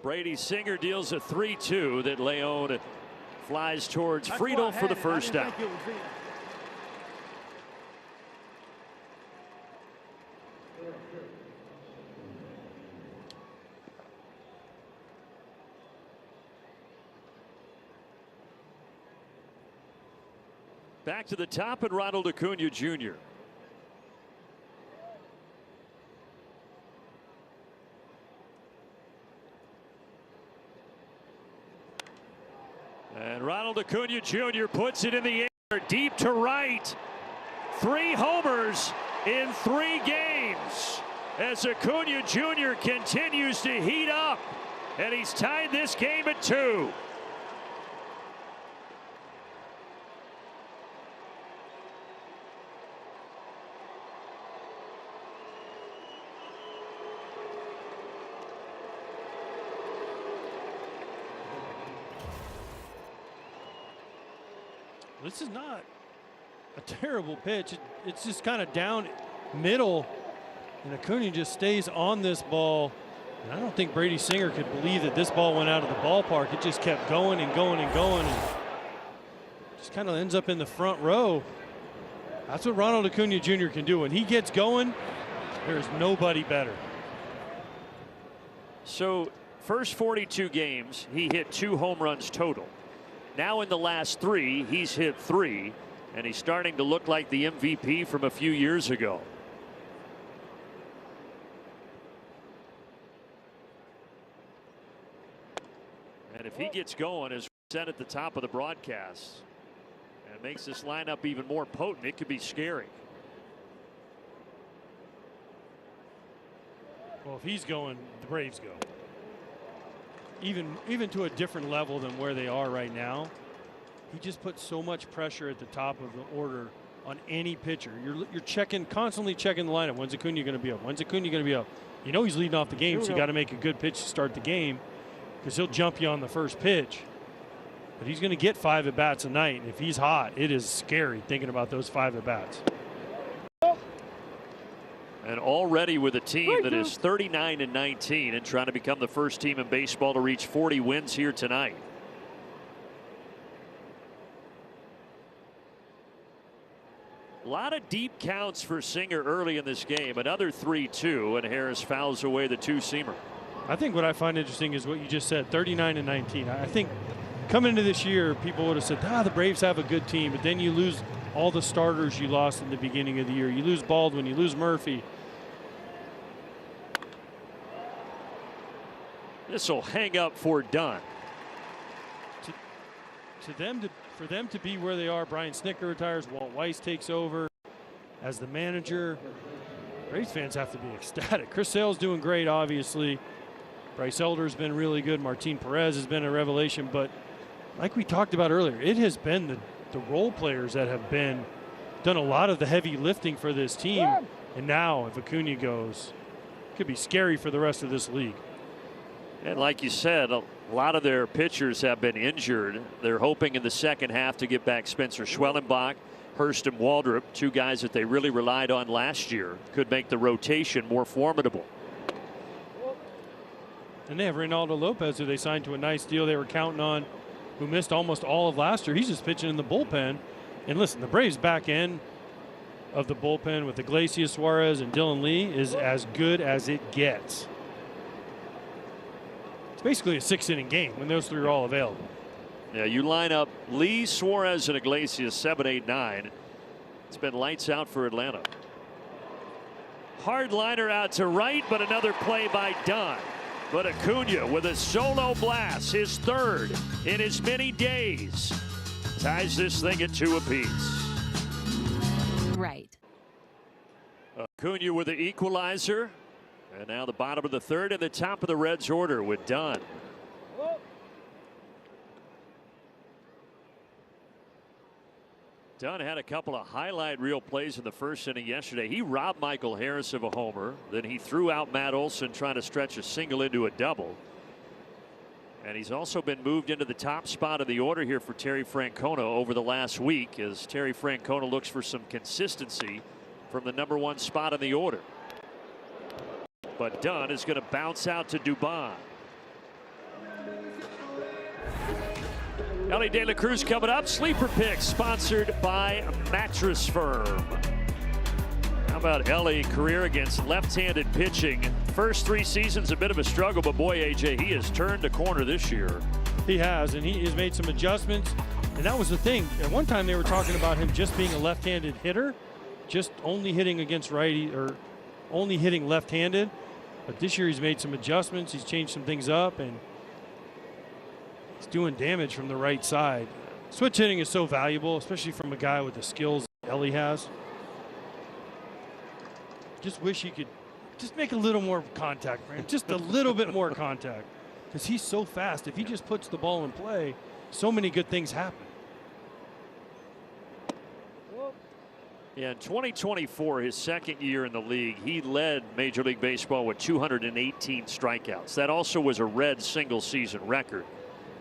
Brady Singer deals a 3-2 that Leon flies towards Friedel for the first out. Back to the top and Ronald Acuna Jr. And Ronald Acuna Jr. puts it in the air deep to right. 3 homers in 3 games as Acuna Jr. continues to heat up, and he's tied this game at 2. This is not a terrible pitch. It's just kind of down middle, and Acuna just stays on this ball. And I don't think Brady Singer could believe that this ball went out of the ballpark. It just kept going and going and going, and just kind of ends up in the front row. That's what Ronald Acuna Jr. can do. When he gets going, there's nobody better. So first 42 games, he hit 2 home runs total. Now in the last 3, he's hit 3, and he's starting to look like the MVP from a few years ago. And if he gets going, as we said at the top of the broadcast, and makes this lineup even more potent, it could be scary. Well, if he's going, the Braves go. Even to a different level than where they are right now. He just puts so much pressure at the top of the order on any pitcher. You're constantly checking the lineup. When's Acuna going to be up? When's Acuna going to be up? You know he's leading off the game, so you got to make a good pitch to start the game, because he'll jump you on the first pitch. But he's going to get 5 at bats a night, and if he's hot, it is scary thinking about those 5 at bats. And already with a team that is 39-19 and trying to become the first team in baseball to reach 40 wins here tonight. A lot of deep counts for Singer early in this game. Another 3-2, and Harris fouls away the 2-seamer. I think what I find interesting is what you just said, 39-19. I think coming into this year, people would have said, the Braves have a good team, but then you lose all the starters you lost in the beginning of the year. You lose Baldwin, you lose Murphy. This will hang up for Dunn. for them to be where they are, Brian Snicker retires, Walt Weiss takes over as the manager. Braves fans have to be ecstatic. Chris Sale's doing great, obviously. Bryce Elder's been really good. Martin Perez has been a revelation. But like we talked about earlier, it has been the role players that have done a lot of the heavy lifting for this team. And now, if Acuna goes, it could be scary for the rest of this league. And like you said, a lot of their pitchers have been injured. They're hoping in the second half to get back Spencer Schwellenbach, Hurst, and Waldrop, two guys that they really relied on last year, could make the rotation more formidable. And they have Reynaldo Lopez, who they signed to a nice deal they were counting on, who missed almost all of last year. He's just pitching in the bullpen. And listen, the Braves back end of the bullpen with Iglesias, Suarez, and Dylan Lee is as good as it gets. It's basically a 6-inning game when those three are all available. Yeah, you line up Lee, Suarez, and Iglesias 7, 8, 9. It's been lights out for Atlanta. Hard liner out to right, but another play by Dunn. But Acuna with a solo blast, his third in as many days, ties this thing at 2 apiece. Right. Acuna with the equalizer. And now the bottom of the third and the top of the Reds order with Dunn. Dunn had a couple of highlight reel plays in the first inning yesterday. He robbed Michael Harris of a homer. Then he threw out Matt Olson trying to stretch a single into a double. And he's also been moved into the top spot of the order here for Terry Francona over the last week, as Terry Francona looks for some consistency from the #1 spot in the order. But Dunn is going to bounce out to Dubon. Ellie De La Cruz coming up. Sleeper pick sponsored by Mattress Firm. How about Ellie career against left-handed pitching? First 3 seasons a bit of a struggle, but boy, AJ, he has turned a corner this year. He has, and he has made some adjustments. And that was the thing. At one time they were talking about him just being a left-handed hitter, just only hitting against righty or only hitting left-handed. But this year he's made some adjustments. He's changed some things up, and he's doing damage from the right side. Switch hitting is so valuable, especially from a guy with the skills Ellie has. Just wish he could just make a little more contact for him, just a little bit more contact, because he's so fast. If he just puts the ball in play, so many good things happen. Yeah, in 2024, his second year in the league, he led Major League Baseball with 218 strikeouts. That also was a Reds single season record.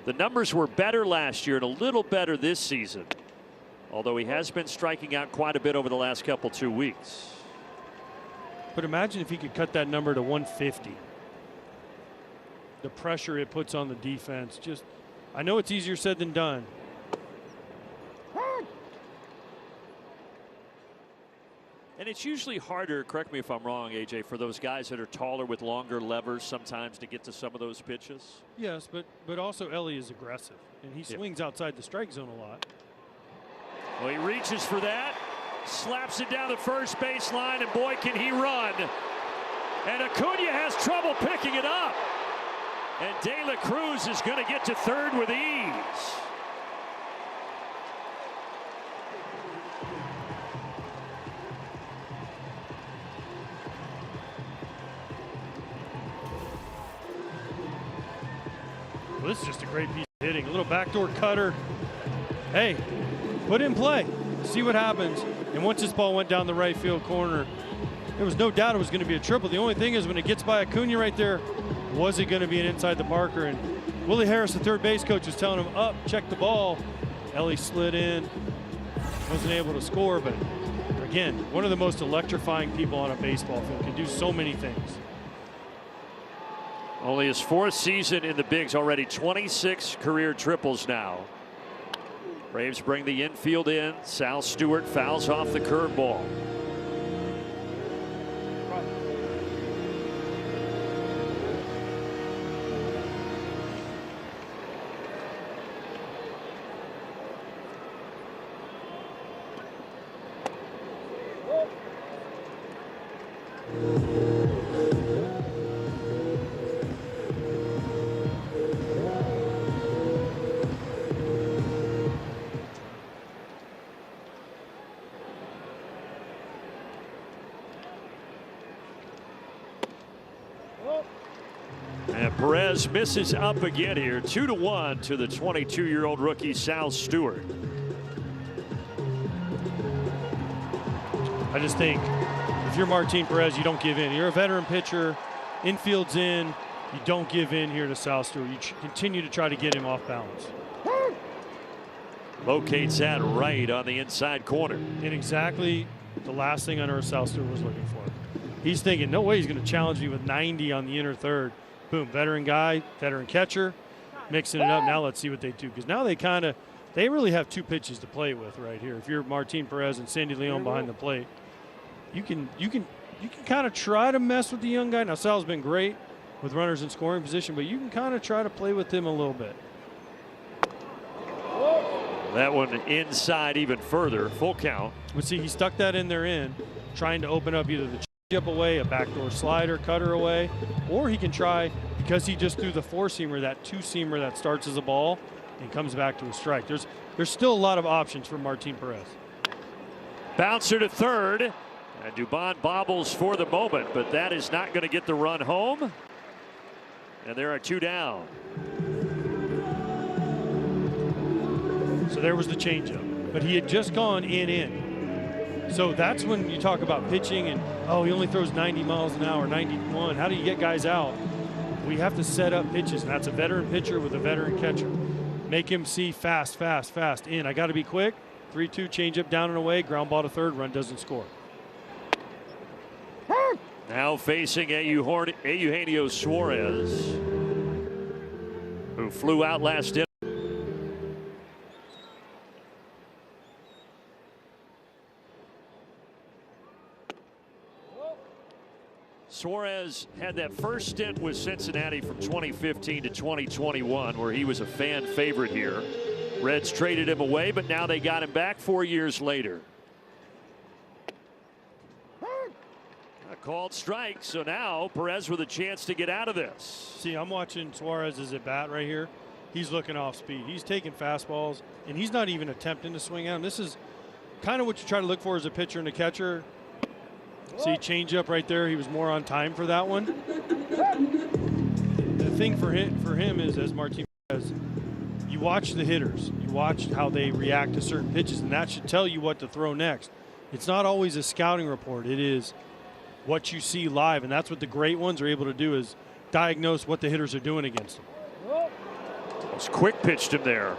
The numbers were better last year and a little better this season, although he has been striking out quite a bit over the last 2 weeks. But imagine if he could cut that number to 150. The pressure it puts on the defense. Just, I know it's easier said than done. And it's usually harder, correct me if I'm wrong, AJ, for those guys that are taller with longer levers sometimes to get to some of those pitches. Yes, but also Ellie is aggressive, and he swings outside the strike zone a lot. Well, he reaches for that, slaps it down the first baseline, and boy, can he run. And Acuna has trouble picking it up. And De La Cruz is going to get to third with ease. Well, this is just a great piece of hitting. A little backdoor cutter. Hey, put in play. See what happens. And once this ball went down the right field corner, there was no doubt it was going to be a triple. The only thing is when it gets by Acuna right there, was it going to be an inside the marker? And Willie Harris, the third base coach, was telling him, up, check the ball. Ellie slid in, wasn't able to score, but again, one of the most electrifying people on a baseball field, can do so many things. Only his 4th season in the bigs, already 26 career triples now. Braves bring the infield in. Sal Stewart fouls off the curveball. And Perez misses up again here. 2-1 to the 22-year-old rookie Sal Stewart. I just think if you're Martin Perez, you don't give in. You're a veteran pitcher. Infield's in. You don't give in here to Sal Stewart. You continue to try to get him off balance. Locates that right on the inside corner. And exactly the last thing I know Sal Stewart was looking for. He's thinking, no way he's going to challenge me with 90 on the inner third. Boom, veteran guy, veteran catcher, mixing it up. Now let's see what they do, because now they really have two pitches to play with right here. If you're Martin Perez and Sandy Leon behind the plate, you can kind of try to mess with the young guy. Now Sal's been great with runners in scoring position, but you can kind of try to play with him a little bit. That one inside even further, full count. But see, he stuck that in there trying to open up either the changeup away, a backdoor slider, cutter away, or he can try, because he just threw the four-seamer, that two-seamer that starts as a ball and comes back to a strike. There's still a lot of options for Martin Perez. Bouncer to third, and Dubon bobbles for the moment, but that is not going to get the run home. And there are two down. So there was the changeup, but he had just gone in. So that's when you talk about pitching and, oh, he only throws 90 miles an hour, 91. How do you get guys out? We have to set up pitches, and that's a veteran pitcher with a veteran catcher. Make him see fast, fast, fast in. I got to be quick. 3-2 changeup down and away, ground ball to third, run doesn't score. Now facing Eugenio Suarez, who flew out last inning. Suarez had that first stint with Cincinnati from 2015 to 2021, where he was a fan favorite here. Reds traded him away, but now they got him back 4 years later. A called strike, so now Perez with a chance to get out of this. See, I'm watching Suarez's at bat right here. He's looking off speed. He's taking fastballs, and he's not even attempting to swing at him. This is kind of what you try to look for as a pitcher and a catcher. See, change up right there. He was more on time for that one. The thing for him is, as Martin Perez, you watch the hitters. You watch how they react to certain pitches, and that should tell you what to throw next. It's not always a scouting report. It is what you see live, and that's what the great ones are able to do, is diagnose what the hitters are doing against them. It's quick pitched him there.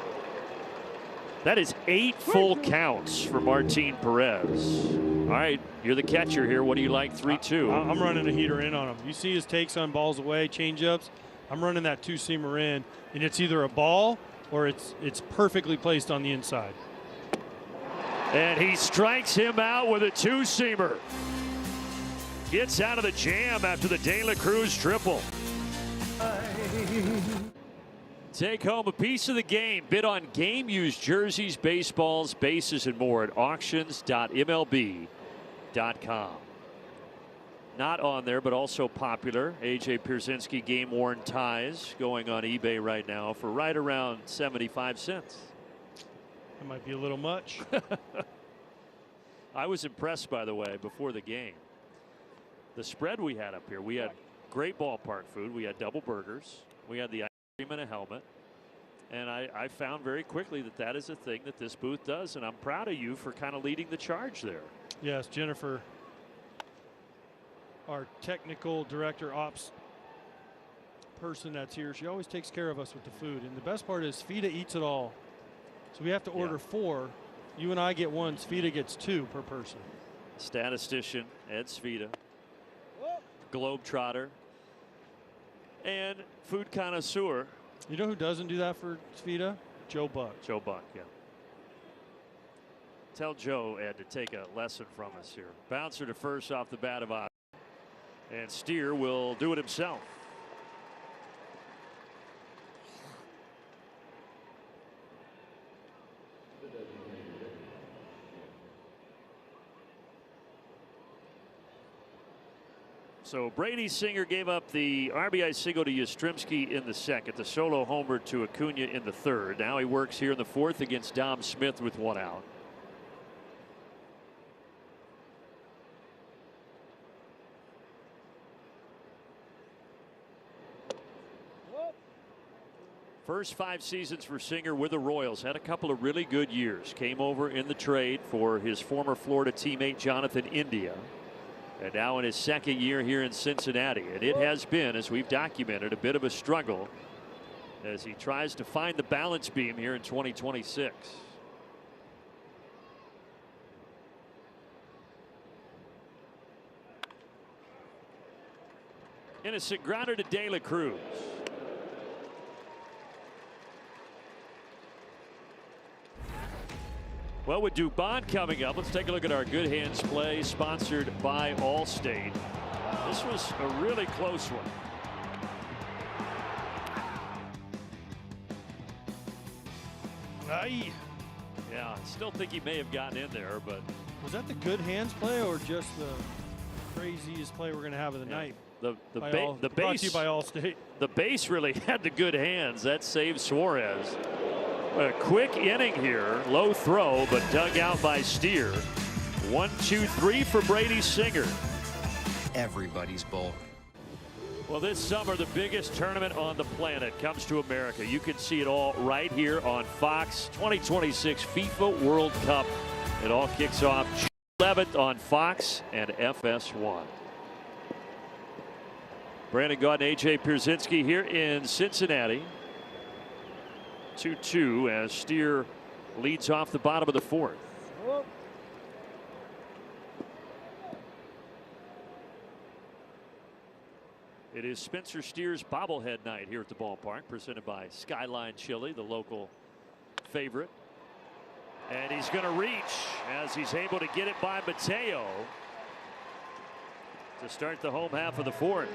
That is 8 full counts for Martin Perez. All right, you're the catcher here. What do you like? 3-2. I'm running a heater in on him. You see his takes on balls away, changeups. I'm running that two-seamer in, and it's either a ball or it's perfectly placed on the inside. And he strikes him out with a two-seamer. Gets out of the jam after the De La Cruz triple. Take home a piece of the game. Bid on game used jerseys, baseballs, bases, and more at auctions.mlb.com. Not on there, but also popular. A.J. Pierzynski game worn ties going on eBay right now for right around 75 cents. That might be a little much. I was impressed, by the way, before the game. The spread we had up here, we had great ballpark food. We had double burgers. We had the ice cream and a helmet. And I found very quickly that that is a thing that this booth does. And I'm proud of you for kind of leading the charge there. Yes, Jennifer, our technical director, ops person that's here, she always takes care of us with the food. And the best part is Fida eats it all. So we have to order 4. You and I get 1. Svita gets 2 per person. Statistician Ed Svita, globetrotter, and food connoisseur. You know who doesn't do that for Svita? Joe Buck. Joe Buck, yeah. Tell Joe, Ed, to take a lesson from us here. Bouncer to first off the bat of Oz. And Steer will do it himself. So Brady Singer gave up the RBI single to Yastrzemski in the second, the solo homer to Acuna in the third. Now he works here in the fourth against Dom Smith with 1 out. First 5 seasons for Singer with the Royals. Had a couple of really good years. Came over in the trade for his former Florida teammate Jonathan India. And now in his 2nd year here in Cincinnati. And it has been, as we've documented, a bit of a struggle as he tries to find the balance beam here in 2026. Innocent grounder to De La Cruz. Well, with Dubon coming up, let's take a look at our Good Hands play sponsored by Allstate. This was a really close one. Aye. Yeah, I still think he may have gotten in there, but Was that the Good Hands play or just the craziest play we're going to have of the night? the Brought base to you by Allstate. The base really had the good hands. That saved Suarez. A quick inning here. Low throw, but dug out by Steer. 1, 2, 3 for Brady Singer. Everybody's ball. Well, this summer, the biggest tournament on the planet comes to America. You can see it all right here on Fox. 2026 FIFA World Cup. It all kicks off June 11th on Fox and FS1. Brandon Gaudin, A.J. Pierzynski here in Cincinnati. 2-2 as Steer leads off the bottom of the 4th. It is Spencer Steer's bobblehead night here at the ballpark, presented by Skyline Chili, the local favorite. And he's going to reach as he's able to get it by Mateo to start the home half of the 4th.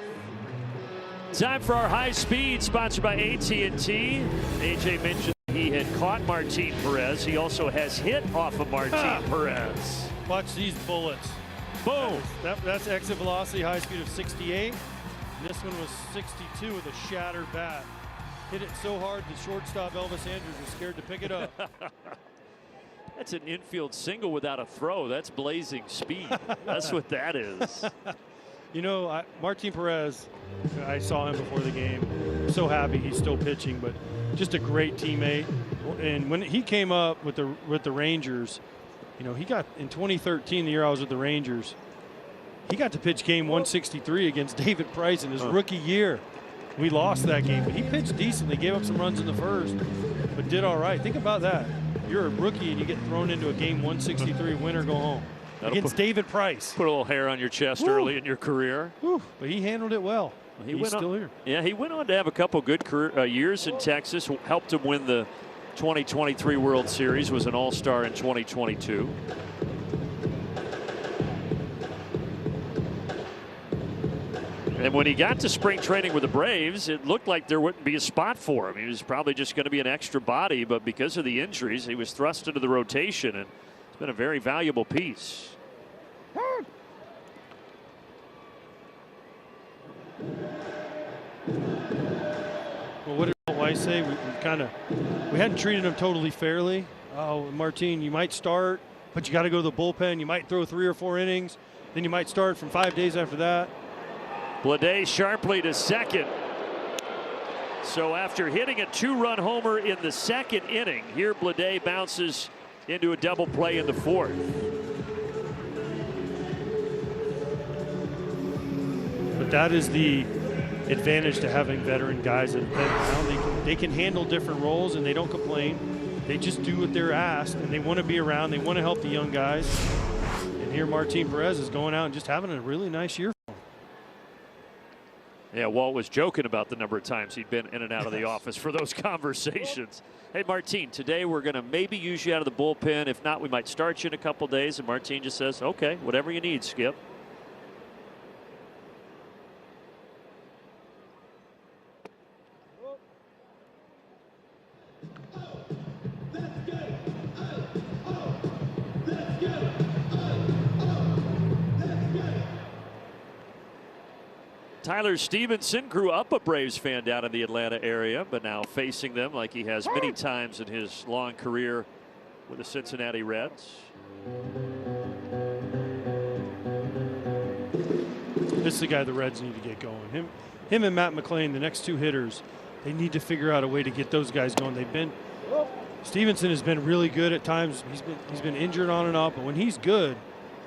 Time for our high speed, sponsored by AT&T. AJ mentioned he had caught Martin Perez. He also has hit off of Martin Perez. Watch these bullets. Boom. That's exit velocity, high speed of 68. And this one was 62 with a shattered bat. Hit it so hard the shortstop Elvis Andrews was scared to pick it up. That's an infield single without a throw. That's blazing speed. That's what that is. You know, Martin Perez, I saw him before the game. I'm so happy he's still pitching, but just a great teammate. And when he came up with the Rangers, you know, he got in 2013, the year I was with the Rangers, he got to pitch game 163 against David Price in his rookie year. We lost that game, but he pitched decently, gave up some runs in the first, but did all right. Think about that. You're a rookie and you get thrown into a game 163, win or go home. Against David Price. Put a little hair on your chest early in your career. But he handled it well. He's still here. Yeah, he went on to have a couple good career years in Texas. Helped him win the 2023 World Series. Was an All-Star in 2022. And when he got to spring training with the Braves, it looked like there wouldn't be a spot for him. He was probably just going to be an extra body, but because of the injuries, he was thrust into the rotation, and it's been a very valuable piece. Well, what did Weiss say? We hadn't treated him totally fairly. Oh, Martin, you might start, but you got to go to the bullpen. You might throw 3 or 4 innings, then you might start from 5 days after that. Blade sharply to second. So after hitting a 2-run homer in the 2nd inning, here Blade bounces into a double play in the 4th. But that is the advantage to having veteran guys that have been around. They can handle different roles and they don't complain. They just do what they're asked and they want to be around. They want to help the young guys. And here Martin Perez is going out and just having a really nice year. Yeah, Walt was joking about the number of times he'd been in and out of the office for those conversations. Hey, Martin, today we're going to maybe use you out of the bullpen. If not, we might start you in a couple days. And Martin just says, okay, whatever you need, Skip. Tyler Stevenson grew up a Braves fan down in the Atlanta area, but now facing them like he has many times in his long career with the Cincinnati Reds. This is the guy the Reds need to get going. Him and Matt McClain, the next 2 hitters, They need to figure out a way to get those guys going. Stevenson has been really good at times. He's been injured on and off, but when he's good,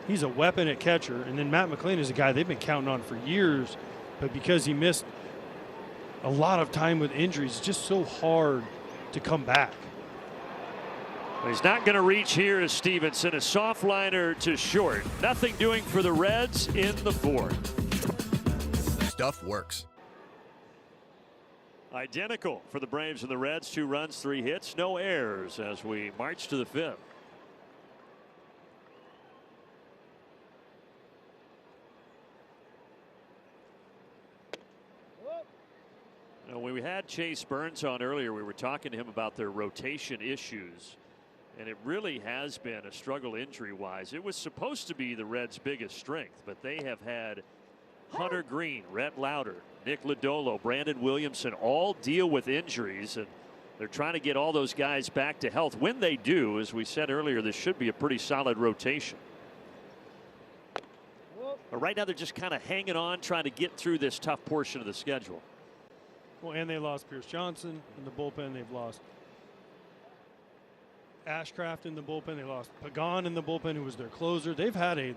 he's a weapon at catcher. And then Matt McLean is a guy they've been counting on for years, but because he missed a lot of time with injuries, it's just so hard to come back. He's not going to reach here as Stevenson. A soft liner to short. Nothing doing for the Reds in the fourth. Stuff works. Identical for the Braves and the Reds. 2 runs, 3 hits, no errors as we march to the 5th. When we had Chase Burns on earlier, we were talking to him about their rotation issues. And it really has been a struggle injury-wise. It was supposed to be the Reds' biggest strength, but they have had Hunter Green, Rhett Lauder, Nick Lodolo, Brandon Williamson all deal with injuries, and they're trying to get all those guys back to health. When they do, as we said earlier, this should be a pretty solid rotation. But right now they're just kind of hanging on, trying to get through this tough portion of the schedule. Well, and they lost Pierce Johnson in the bullpen. They've lost Ashcraft in the bullpen. They lost Pagan in the bullpen, who was their closer. They've had and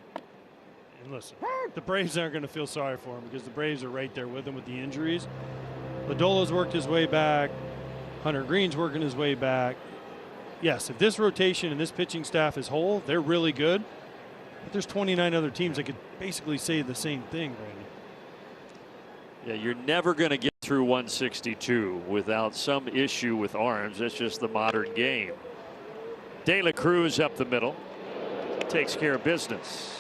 listen, the Braves aren't going to feel sorry for him because the Braves are right there with him with the injuries. Lodolo's worked his way back. Hunter Green's working his way back. Yes, if this rotation and this pitching staff is whole, they're really good. But there's 29 other teams that could basically say the same thing, Brandon. Yeah, you're never going to get through 162 without some issue with arms. That's just the modern game. De La Cruz up the middle, takes care of business.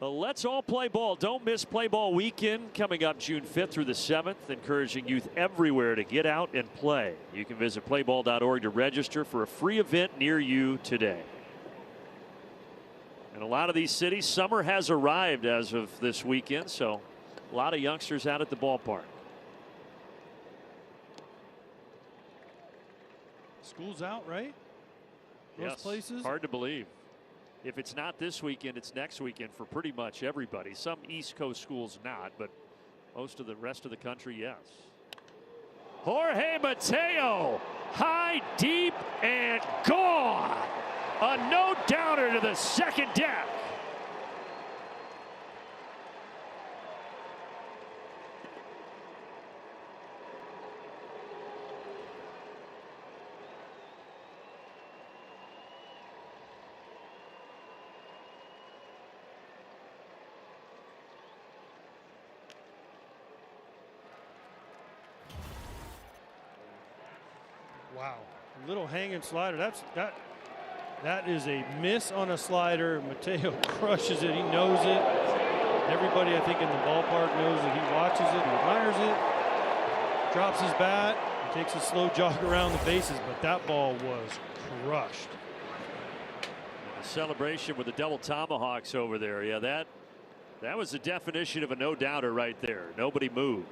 Well, let's all play ball. Don't miss Play Ball Weekend coming up June 5th through the 7th, encouraging youth everywhere to get out and play. You can visit playball.org to register for a free event near you today. In a lot of these cities, summer has arrived as of this weekend, so a lot of youngsters out at the ballpark. School's out, right? Most places. Hard to believe. If it's not this weekend, it's next weekend for pretty much everybody. Some East Coast schools not, but most of the rest of the country, yes. Jorge Mateo, high, deep, and gone. A no-doubter to the second deck. Wow, a little hanging slider. That is a miss on a slider. Mateo crushes it. He knows it. Everybody, I think, in the ballpark knows that he watches it, he admires it, drops his bat, takes a slow jog around the bases, but that ball was crushed. A celebration with the double tomahawks over there. Yeah, that was the definition of a no-doubter right there. Nobody moved.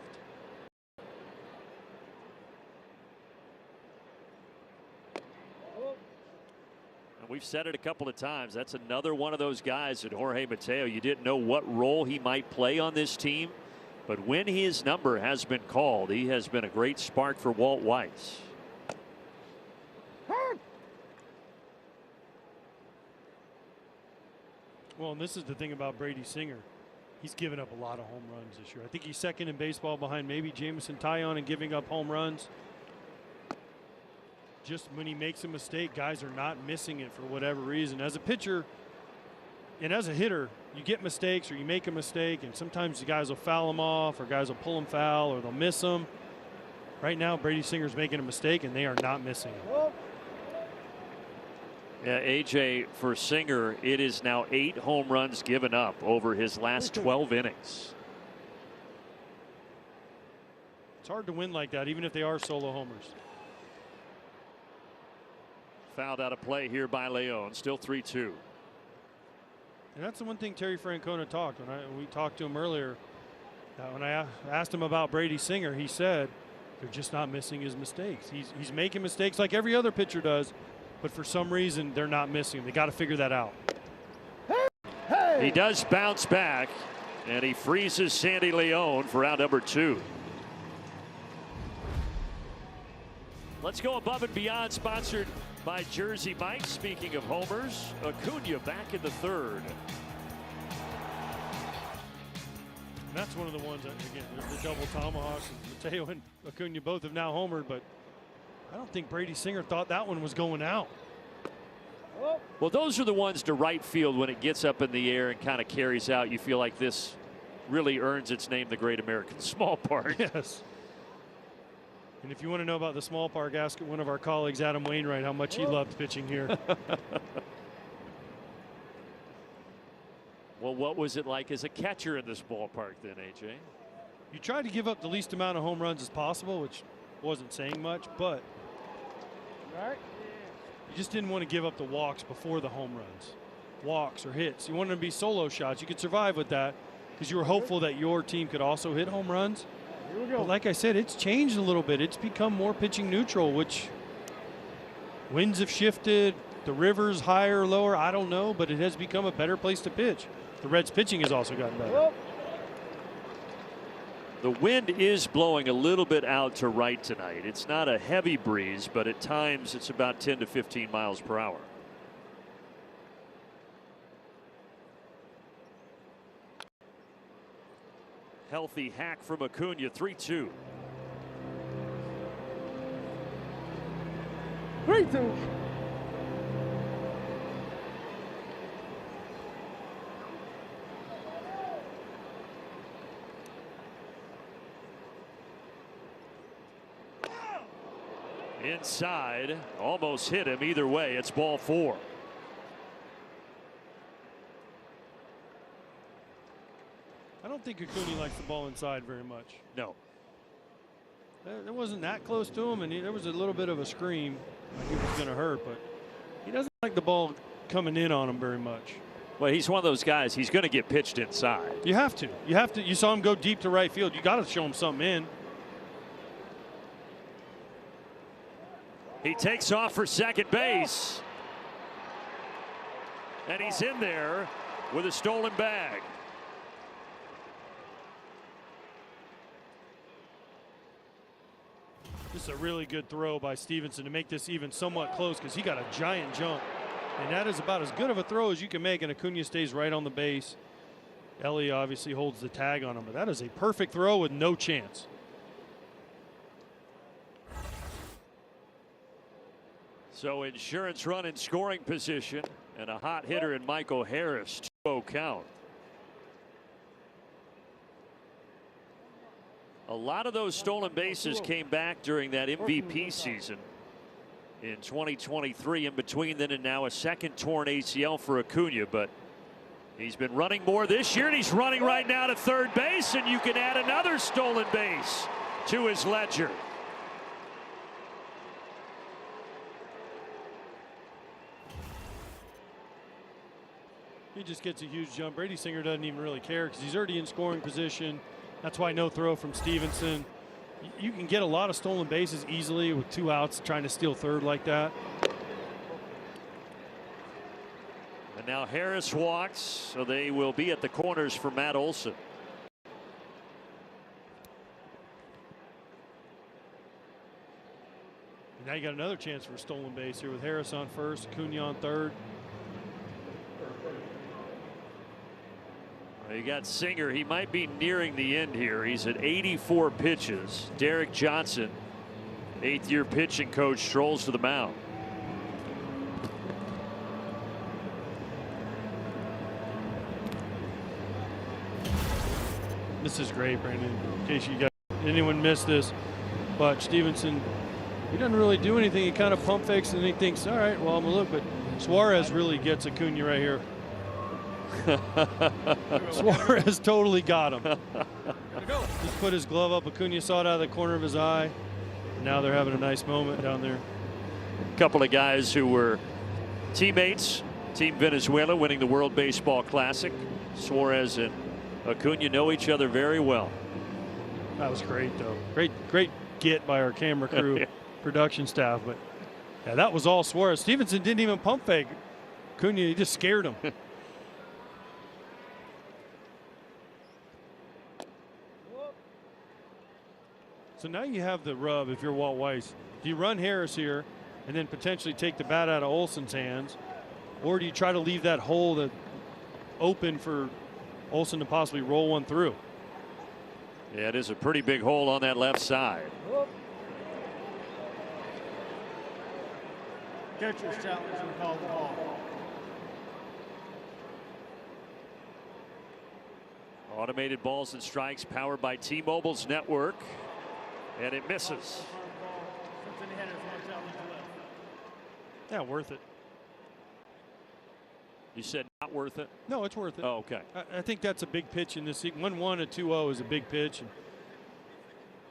We've said it a couple of times. That's another one of those guys that Jorge Mateo, you didn't know what role he might play on this team, but when his number has been called, he has been a great spark for Walt Weiss. Well, and this is the thing about Brady Singer. He's given up a lot of home runs this year. I think he's second in baseball behind maybe Jameson Taillon in giving up home runs. Just when he makes a mistake, guys are not missing it for whatever reason. As a pitcher and as a hitter, you get mistakes or you make a mistake, and sometimes the guys will foul them off or guys will pull them foul or they'll miss them. Right now, Brady Singer's making a mistake, and they are not missing it. Yeah, AJ, for Singer, it is now 8 home runs given up over his last 12 innings. It's hard to win like that, even if they are solo homers. Fouled out of play here by Leon. Still 3-2. And that's the one thing Terry Francona talked when we talked to him earlier. When I asked him about Brady Singer, he said they're just not missing his mistakes. He's making mistakes like every other pitcher does, but for some reason they're not missing him. They got to figure that out. He does bounce back. And he freezes Sandy Leon for out number 2. Let's go above and beyond, sponsored by Jersey Mike's. Speaking of homers, Acuna back in the 3rd. And that's one of the ones that, again, the double tomahawks. Mateo and Acuna both have now homered, but I don't think Brady Singer thought that one was going out. Well, those are the ones to right field when it gets up in the air and kind of carries out. You feel like this really earns its name, the Great American Small Park. Yes. And if you want to know about the small park, ask one of our colleagues, Adam Wainwright, how much he loved pitching here. Well, what was it like as a catcher in this ballpark then, AJ? You tried to give up the least amount of home runs as possible, which wasn't saying much, but you just didn't want to give up the walks before the home runs. Walks or hits. You wanted them to be solo shots. You could survive with that because you were hopeful that your team could also hit home runs. But like I said, it's changed a little bit. It's become more pitching neutral, which winds have shifted. The river's higher or lower, I don't know, but it has become a better place to pitch. The Reds pitching has also gotten better. The wind is blowing a little bit out to right tonight. It's not a heavy breeze, but at times it's about 10 to 15 miles per hour. Healthy hack from Acuna, 3-2. 3-2. Inside, almost hit him. Either way, it's ball 4. I don't think Acuna likes the ball inside very much. No. It wasn't that close to him, and there was a little bit of a scream. Like he was going to hurt, but he doesn't like the ball coming in on him very much. Well, he's one of those guys. He's going to get pitched inside. You have to. You have to. You saw him go deep to right field. You got to show him something in. He takes off for second base. And he's in there with a stolen bag. This is a really good throw by Stevenson to make this even somewhat close because he got a giant jump. And that is about as good of a throw as you can make, and Acuna stays right on the base. Ellie obviously holds the tag on him, but that is a perfect throw with no chance. So insurance run in scoring position and a hot hitter in Michael Harris. 2-0 count. A lot of those stolen bases came back during that MVP season in 2023. In between then and now, a second torn ACL for Acuna, but he's been running more this year, and he's running right now to third base, and you can add another stolen base to his ledger. He just gets a huge jump. Brady Singer doesn't even really care because he's already in scoring position. That's why no throw from Stevenson. You can get a lot of stolen bases easily with 2 outs trying to steal third like that. And now Harris walks, so they will be at the corners for Matt Olson. And now you got another chance for a stolen base here with Harris on first, Acuna on third. You got Singer. He might be nearing the end here. He's at 84 pitches. Derek Johnson, 8th-year pitching coach, strolls to the mound. This is great, Brandon. In case you got anyone missed this, but Stevenson, he doesn't really do anything. He kind of pump fakes and he thinks, all right, well, I'm gonna look. But Suarez really gets Acuna right here. Suarez totally got him. Just put his glove up. Acuna saw it out of the corner of his eye. Now they're having a nice moment down there. A couple of guys who were teammates. Team Venezuela winning the World Baseball Classic. Suarez and Acuna know each other very well. That was great, though. Great get by our camera crew, production staff. But yeah, that was all Suarez. Stevenson didn't even pump fake Acuna. He just scared him. So now you have the rub if you're Walt Weiss. Do you run Harris here and then potentially take the bat out of Olson's hands? Or do you try to leave that hole open for Olson to possibly roll one through? Yeah, it is a pretty big hole on that left side. Catcher's challenge and call the ball. Automated balls and strikes powered by T-Mobile's network. And it misses. Yeah, worth it. You said not worth it? No, it's worth it. Oh, okay. I think that's a big pitch in this. 1-1, a 2-0 is a big pitch. And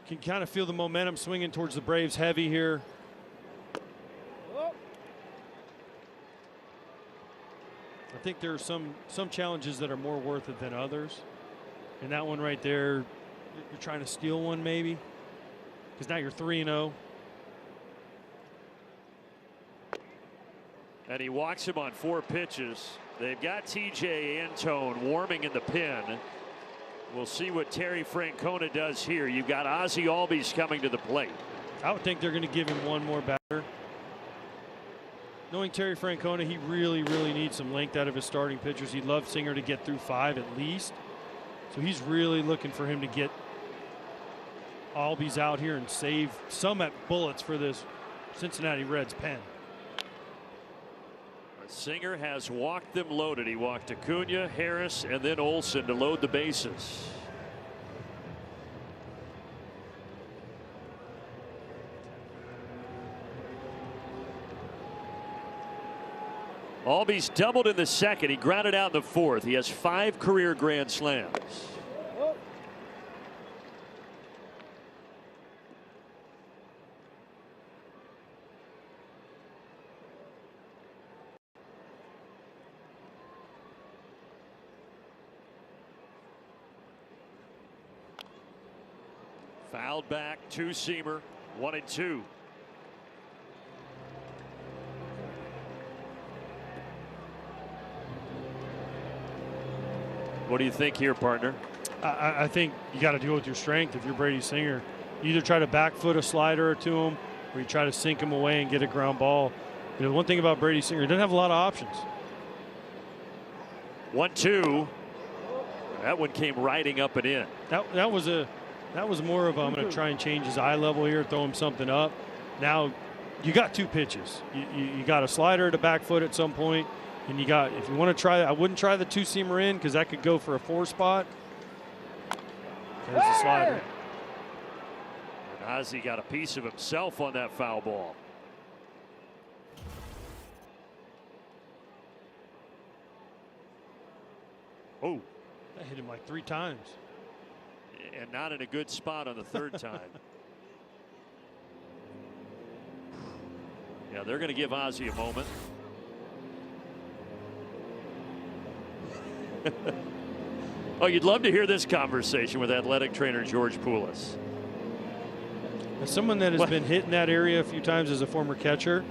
you can kind of feel the momentum swinging towards the Braves heavy here. I think there are some challenges that are more worth it than others. And that one right there, you're trying to steal one maybe. Because now you're 3-0. And he walks him on 4 pitches. They've got TJ Antone warming in the pen. We'll see what Terry Francona does here. You've got Ozzie Albies coming to the plate. I would think they're going to give him one more batter. Knowing Terry Francona, he really, really needs some length out of his starting pitchers. He'd love Singer to get through 5 at least. So he's really looking for him to get Albies out here and save some at bullets for this Cincinnati Reds pen. Singer has walked them loaded. He walked Acuna, Harris, and then Olson to load the bases. Albies doubled in the second. He grounded out in the 4th. He has 5 career grand slams. Fouled back, 2-seamer, 1-2. What do you think here, partner? I think you got to deal with your strength if you're Brady Singer. You either try to back foot a slider to him, or you try to sink him away and get a ground ball. You know, one thing about Brady Singer, he doesn't have a lot of options. 1-2. That one came riding up and in. That was more of I'm going to try and change his eye level here, throw him something up. Now you got 2 pitches. You got a slider to back foot at some point, and you got, if you want to try, I wouldn't try the 2-seamer in because that could go for a 4 spot. There's the slider. And Ozzie got a piece of himself on that foul ball. Oh, that hit him like 3 times. And not in a good spot on the 3rd time. Yeah, they're going to give Ozzie a moment. Oh, you'd love to hear this conversation with athletic trainer George Poulos. As someone that has been hit in that area a few times as a former catcher,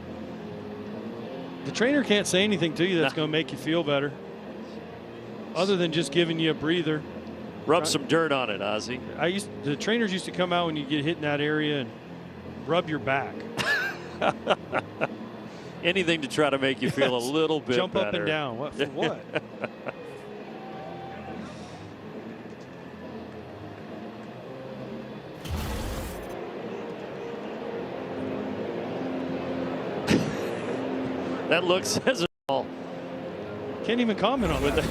the trainer can't say anything to you that's going to make you feel better, other than just giving you a breather. Rub some dirt on it, Ozzie. The trainers used to come out when you get hit in that area and rub your back. Anything to try to make you feel a little bit Jump better. Up and down. What for what? That look says it all. Can't even comment on that.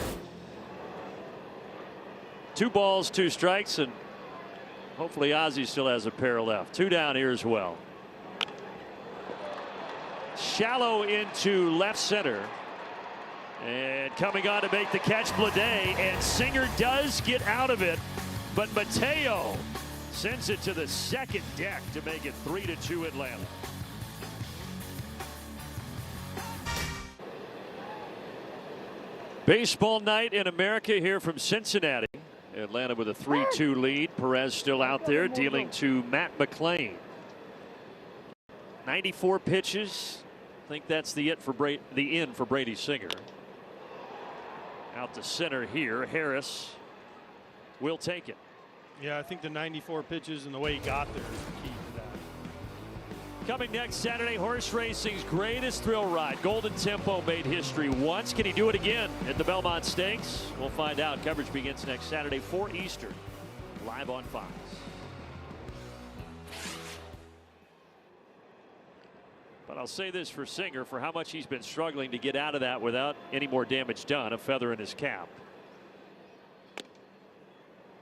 2 balls, 2 strikes, and hopefully Ozzie still has a pair left. 2 down here as well. Shallow into left center. And coming on to make the catch, Blade, and Singer does get out of it, but Mateo sends it to the 2nd deck to make it 3-2 Atlanta. Baseball night in America here from Cincinnati. Atlanta with a 3-2 lead. Perez still out there dealing to Matt McClain. 94 pitches. I think that's the end for Brady Singer. Out to center here. Harris will take it. Yeah, I think the 94 pitches and the way he got there is the key to that. Coming next Saturday, horse racing's greatest thrill ride. Golden Tempo made history once. Can he do it again at the Belmont Stakes? We'll find out. Coverage begins next Saturday, 4 Eastern, live on Fox. But I'll say this for Singer, for how much he's been struggling to get out of that without any more damage done, a feather in his cap.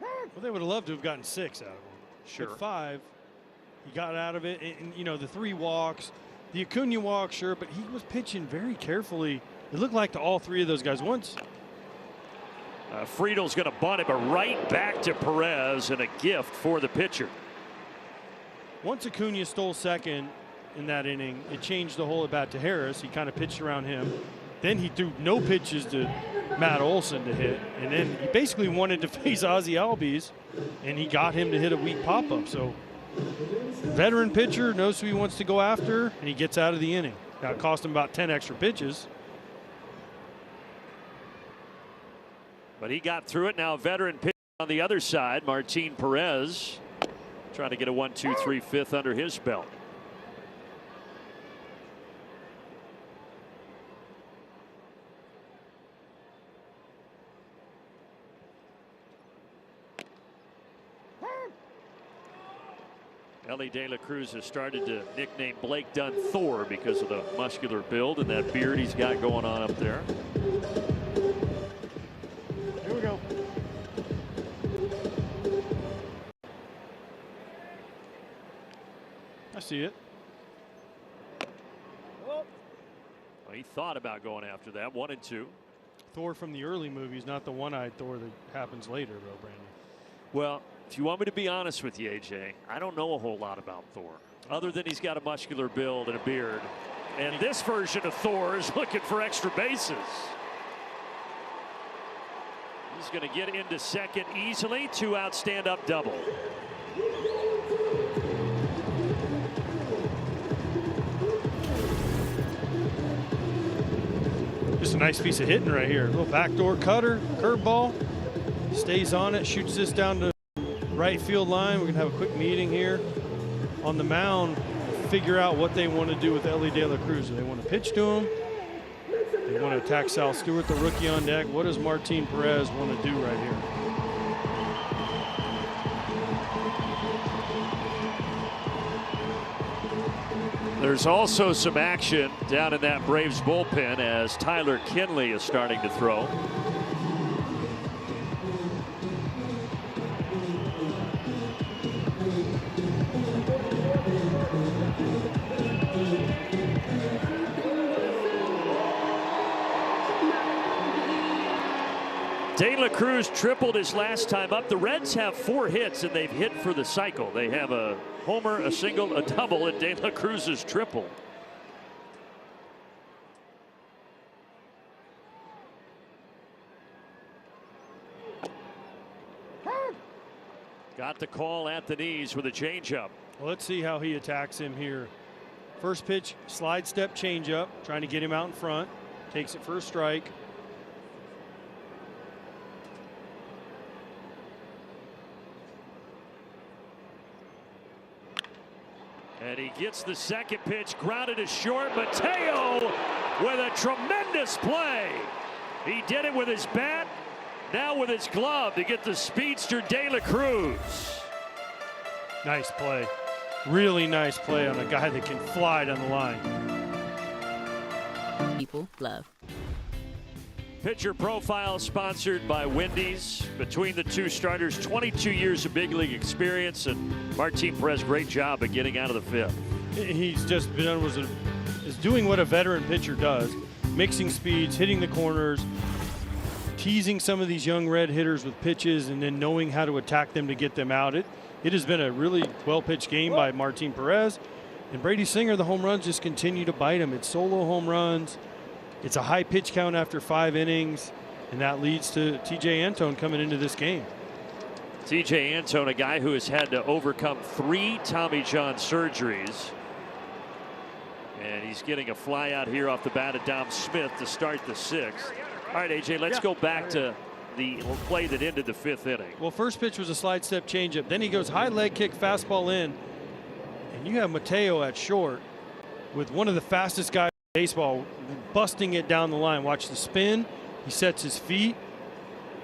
Well, they would have loved to have gotten 6 out of him. Sure. At 5, he got out of it. And, you know, the 3 walks, the Acuna walk, sure, but he was pitching very carefully. It looked like to all 3 of those guys. Once Friedel's going to bunt it, but right back to Perez, and a gift for the pitcher. Once Acuna stole second in that inning, it changed the whole at bat to Harris. He kind of pitched around him. Then he threw no pitches to Matt Olson to hit, and then he basically wanted to face Ozzie Albies, and he got him to hit a weak pop-up. So veteran pitcher knows who he wants to go after, and he gets out of the inning. Now it cost him about 10 extra pitches. But he got through it. Now a veteran pitcher on the other side, Martin Perez, trying to get a 1-2-3 fifth under his belt. Ellie De La Cruz has started to nickname Blake Dunn Thor because of the muscular build and that beard he's got going on up there. Here we go. I see it. Well, he thought about going after that. 1-2. Thor from the early movies, not the one-eyed Thor that happens later, though, Brandon. Well, if you want me to be honest with you, AJ, I don't know a whole lot about Thor, other than he's got a muscular build and a beard. And this version of Thor is looking for extra bases. He's going to get into second easily. 2-out stand-up double. Just a nice piece of hitting right here. A little backdoor cutter, curveball. Stays on it, shoots this down to right field line. We're going to have a quick meeting here on the mound, figure out what they want to do with Ellie De La Cruz. Do they want to pitch to him? They want to attack Sal Stewart, the rookie on deck. What does Martin Perez want to do right here? There's also some action down in that Braves bullpen as Tyler Kinley is starting to throw. De La Cruz tripled his last time up. The Reds have 4 hits and they've hit for the cycle. They have a homer, a single, a double, and De La Cruz's triple. Got the call at the knees with a changeup. Well, let's see how he attacks him here. First pitch, slide step changeup, trying to get him out in front. Takes it for a strike. And he gets the second pitch, grounded to short. Mateo with a tremendous play. He did it with his bat, now with his glove to get the speedster De La Cruz. Nice play. Really nice play on a guy that can fly down the line. People love. Pitcher profile sponsored by Wendy's. Between the two starters, 22 years of big league experience, and Martin Perez, great job at getting out of the fifth. He's just been is doing what a veteran pitcher does, mixing speeds, hitting the corners, teasing some of these young red hitters with pitches, and then knowing how to attack them to get them out. It has been a really well-pitched game by Martin Perez. And Brady Singer, the home runs just continue to bite him. It's solo home runs. It's a high pitch count after 5 innings, and that leads to TJ Antone coming into this game. TJ Antone, a guy who has had to overcome 3 Tommy John surgeries. And he's getting a fly out here off the bat of Dom Smith to start the 6th. All right, AJ, let's go back to the play that ended the 5th inning. Well, first pitch was a slide step changeup. Then he goes high leg kick, fastball in. And you have Mateo at short with one of the fastest guys in baseball busting it down the line. Watch the spin. He sets his feet.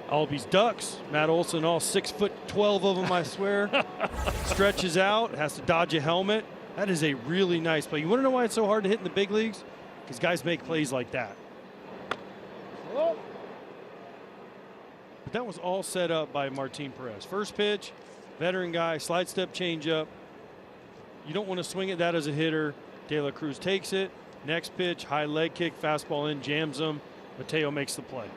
Albies ducks. Matt Olson, all 6'12" of them, I swear. Stretches out, has to dodge a helmet. That is a really nice play. You want to know why it's so hard to hit in the big leagues? Because guys make plays like that. But that was all set up by Martin Perez. First pitch, veteran guy, slide step changeup. You don't want to swing at that as a hitter. De La Cruz takes it. Next pitch, high leg kick, fastball in, jams him. Mateo makes the play.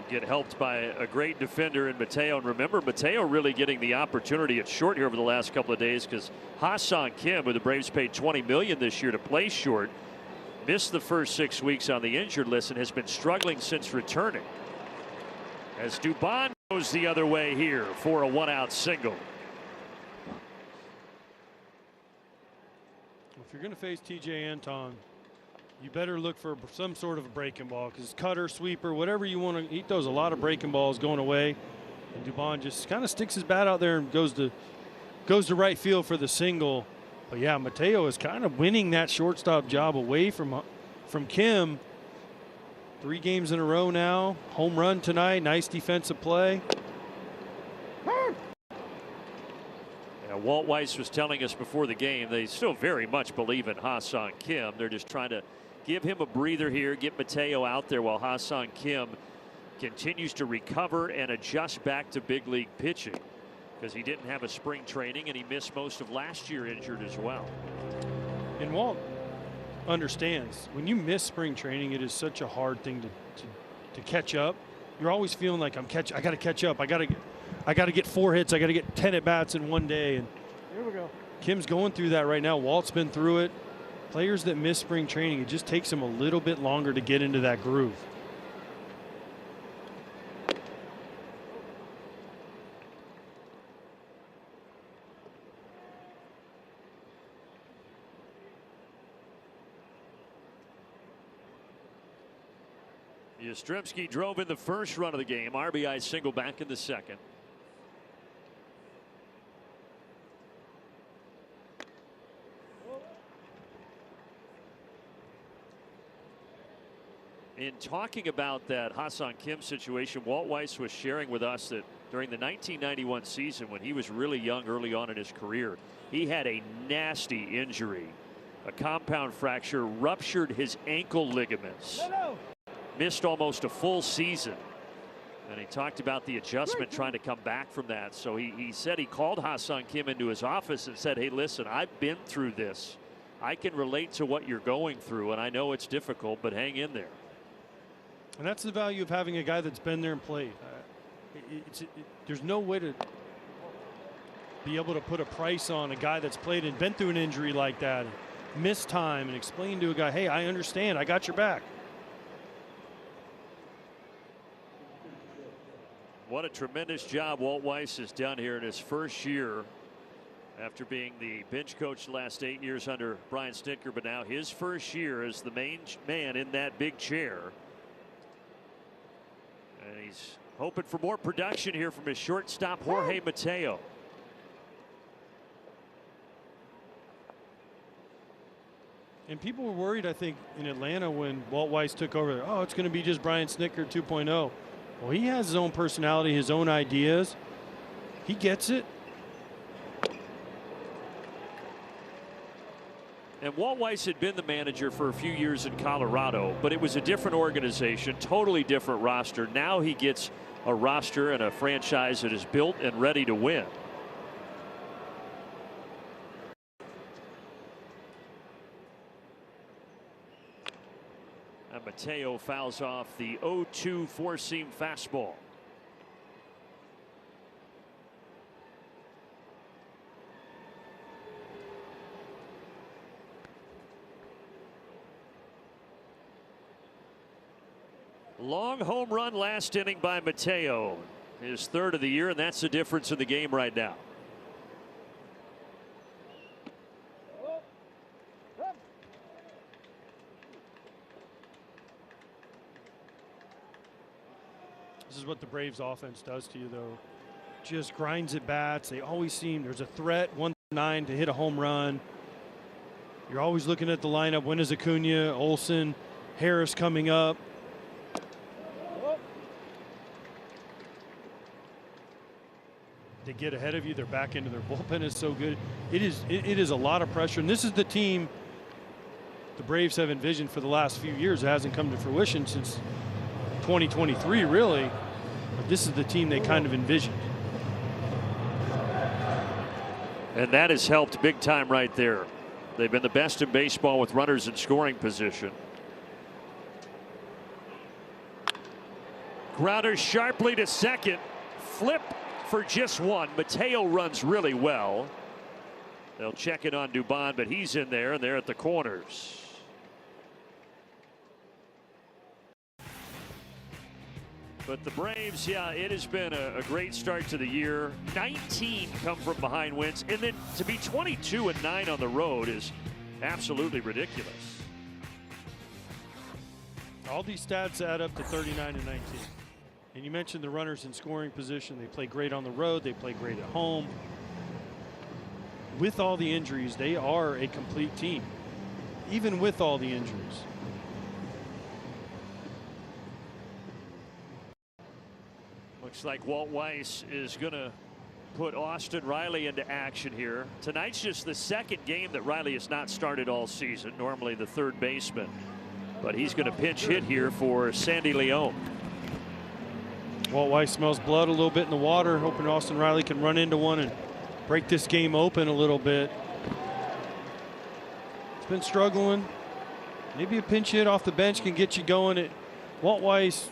Get helped by a great defender in Mateo. And remember, Mateo really getting the opportunity at short here over the last couple of days because Ha-Seong Kim, who the Braves paid $20 million this year to play short, missed the first 6 weeks on the injured list and has been struggling since returning. As Dubon goes the other way here for a 1-out single. If you're going to face T.J. Anton, you better look for some sort of a breaking ball because cutter, sweeper, whatever you want to. He throws a lot of breaking balls going away, and Dubon just kind of sticks his bat out there and goes to right field for the single. But yeah, Mateo is kind of winning that shortstop job away from Kim. 3 games in a row now. Home run tonight. Nice defensive play. Walt Weiss was telling us before the game they still very much believe in Ha-Seong Kim. They're just trying to give him a breather here, get Mateo out there while Ha-Seong Kim continues to recover and adjust back to big league pitching because he didn't have a spring training and he missed most of last year injured as well. And Walt understands when you miss spring training, it is such a hard thing to catch up. You're always feeling like I got to catch up. I got to get 4 hits. I got to get 10 at bats in one day. And here we go. Kim's going through that right now. Walt's been through it. Players that miss spring training, it just takes them a little bit longer to get into that groove. Yastrzemski drove in the first run of the game. RBI single back in the second. In talking about that Ha-Seong Kim situation, Walt Weiss was sharing with us that during the 1991 season when he was really young early on in his career, he had a nasty injury, a compound fracture, ruptured his ankle ligaments, missed almost a full season. And he talked about the adjustment trying to come back from that. So he said he called Ha-Seong Kim into his office and said, hey, listen, I've been through this. I can relate to what you're going through, and I know it's difficult, but hang in there. And that's the value of having a guy that's been there and played. There's no way to be able to put a price on a guy that's played and been through an injury like that, and missed time, and explain to a guy, hey, I understand, I got your back. What a tremendous job Walt Weiss has done here in his first year after being the bench coach the last 8 years under Brian Snitker, but now his first year as the main man in that big chair. And he's hoping for more production here from his shortstop, Jorge Mateo. And people were worried, I think, in Atlanta when Walt Weiss took over. Oh, it's going to be just Brian Snitker 2.0. Well, he has his own personality, his own ideas. He gets it. And Walt Weiss had been the manager for a few years in Colorado, but it was a different organization, totally different roster. Now he gets a roster and a franchise that is built and ready to win. And Mateo fouls off the 0-2 four-seam fastball. Long home run last inning by Mateo, his third of the year, and that's the difference in the game right now. is what the Braves offense does to you, though. Just grinds at bats. They always seem there's a threat, 1-9 to hit a home run. You're always looking at the lineup. When is Acuna, Olsen, Harris coming up? They get ahead of you. They're back into their bullpen is so good. It is a lot of pressure. And this is the team the Braves have envisioned for the last few years. It hasn't come to fruition since 2023, really. But this is the team they kind of envisioned. And that has helped big time right there. They've been the best in baseball with runners in scoring position. Grounder sharply to second. Flip for just one. Mateo runs really well. They'll check it on Dubon, but he's in there, and they're at the corners. But the Braves, yeah, it has been a great start to the year. 19 come from behind wins, and then to be 22-9 on the road is absolutely ridiculous. All these stats add up to 39-19. And you mentioned the runners in scoring position. They play great on the road. They play great at home. With all the injuries, they are a complete team, even with all the injuries. Looks like Walt Weiss is going to put Austin Riley into action here. Tonight's just the second game that Riley has not started all season, normally the third baseman. But he's going to pinch hit here for Sandy Leon. Walt Weiss smells blood a little bit in the water, hoping Austin Riley can run into one and break this game open a little bit. It's been struggling. Maybe a pinch hit off the bench can get you going. Walt Weiss,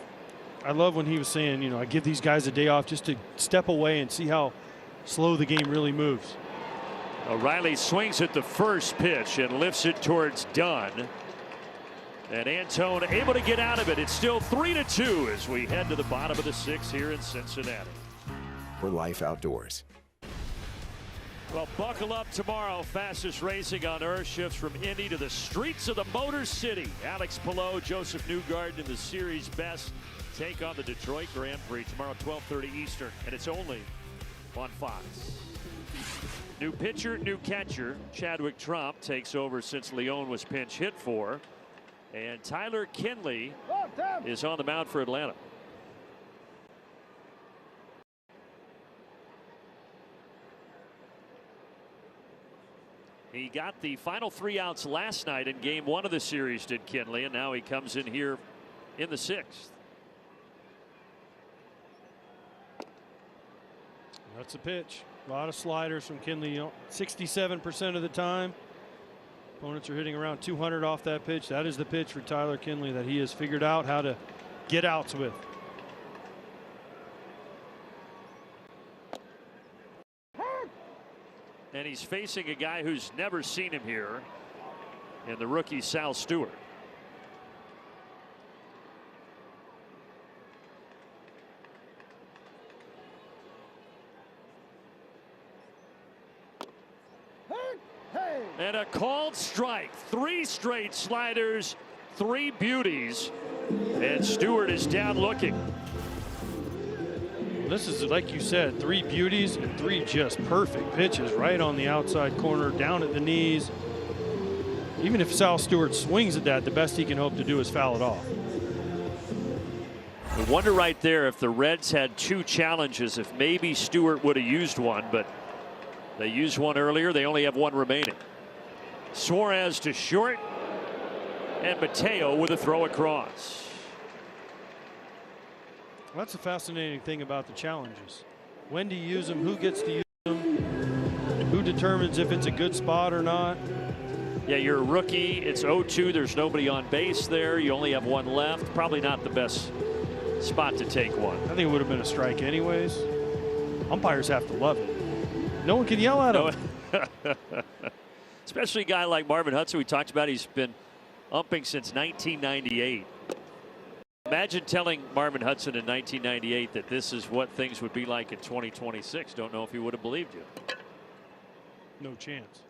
I love when he was saying, you know, I give these guys a day off just to step away and see how slow the game really moves. Riley swings at the first pitch and lifts it towards Dunn. And Antone able to get out of it. It's still 3-2 as we head to the bottom of the sixth here in Cincinnati. For Life Outdoors. Well, buckle up tomorrow. Fastest racing on earth shifts from Indy to the streets of the Motor City. Alex Palou, Joseph Newgarden in the series best take on the Detroit Grand Prix tomorrow 12:30 Eastern, and it's only on Fox. New pitcher, new catcher. Chadwick Tromp takes over since Leon was pinch hit for. And Tyler Kinley is on the mound for Atlanta. He got the final 3 outs last night in game 1 of the series, did Kinley, and now he comes in here in the 6th. That's a pitch. A lot of sliders from Kinley, 67% of the time. Opponents are hitting around 200 off that pitch. That is the pitch for Tyler Kinley that he has figured out how to get outs with. And he's facing a guy who's never seen him here in the rookie Sal Stewart. And a called strike. 3 straight sliders, 3 beauties, and Stewart is down looking. This is, like you said, 3 beauties and 3 just perfect pitches right on the outside corner, down at the knees. Even if Sal Stewart swings at that, the best he can hope to do is foul it off. I wonder right there if the Reds had 2 challenges, if maybe Stewart would have used one, but they used one earlier. They only have 1 remaining. Suarez to short, and Mateo with a throw across. Well, that's a fascinating thing about the challenges. When to use them, who gets to use them, who determines if it's a good spot or not. Yeah, you're a rookie. It's 0-2. There's nobody on base there. You only have 1 left. Probably not the best spot to take one. I think it would have been a strike anyways. Umpires have to love it. No one can yell at him. Especially a guy like Marvin Hudson we talked about. He's been umping since 1998. Imagine telling Marvin Hudson in 1998 that this is what things would be like in 2026. Don't know if he would have believed you. No chance.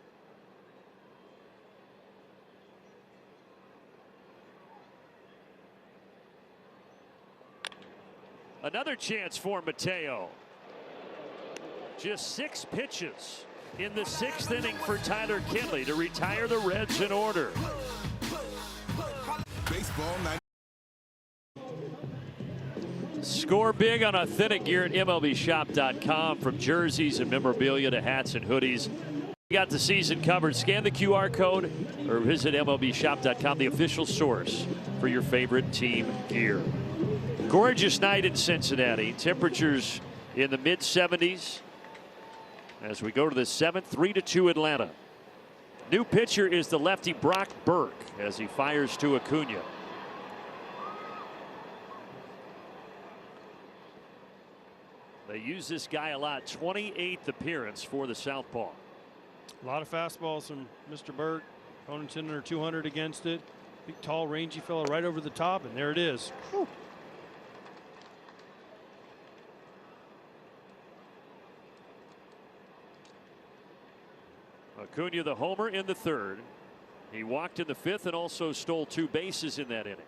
Another chance for Mateo. Just 6 pitches in the 6th inning for Tyler Kinley to retire the Reds in order. Baseball night. Score big on authentic gear at MLBshop.com. From jerseys and memorabilia to hats and hoodies. We got the season covered. Scan the QR code or visit MLBshop.com, the official source for your favorite team gear. Gorgeous night in Cincinnati. Temperatures in the mid-70s. As we go to the 7th, 3-2 Atlanta. New pitcher is the lefty Brock Burke as he fires to Acuna. They use this guy a lot. 28th appearance for the southpaw. A lot of fastballs from Mr. Burke. Opponents in under 200 against it. Big, tall, rangy fella right over the top, and there it is. Whew. Acuna the homer in the 3rd. He walked in the 5th and also stole 2 bases in that inning.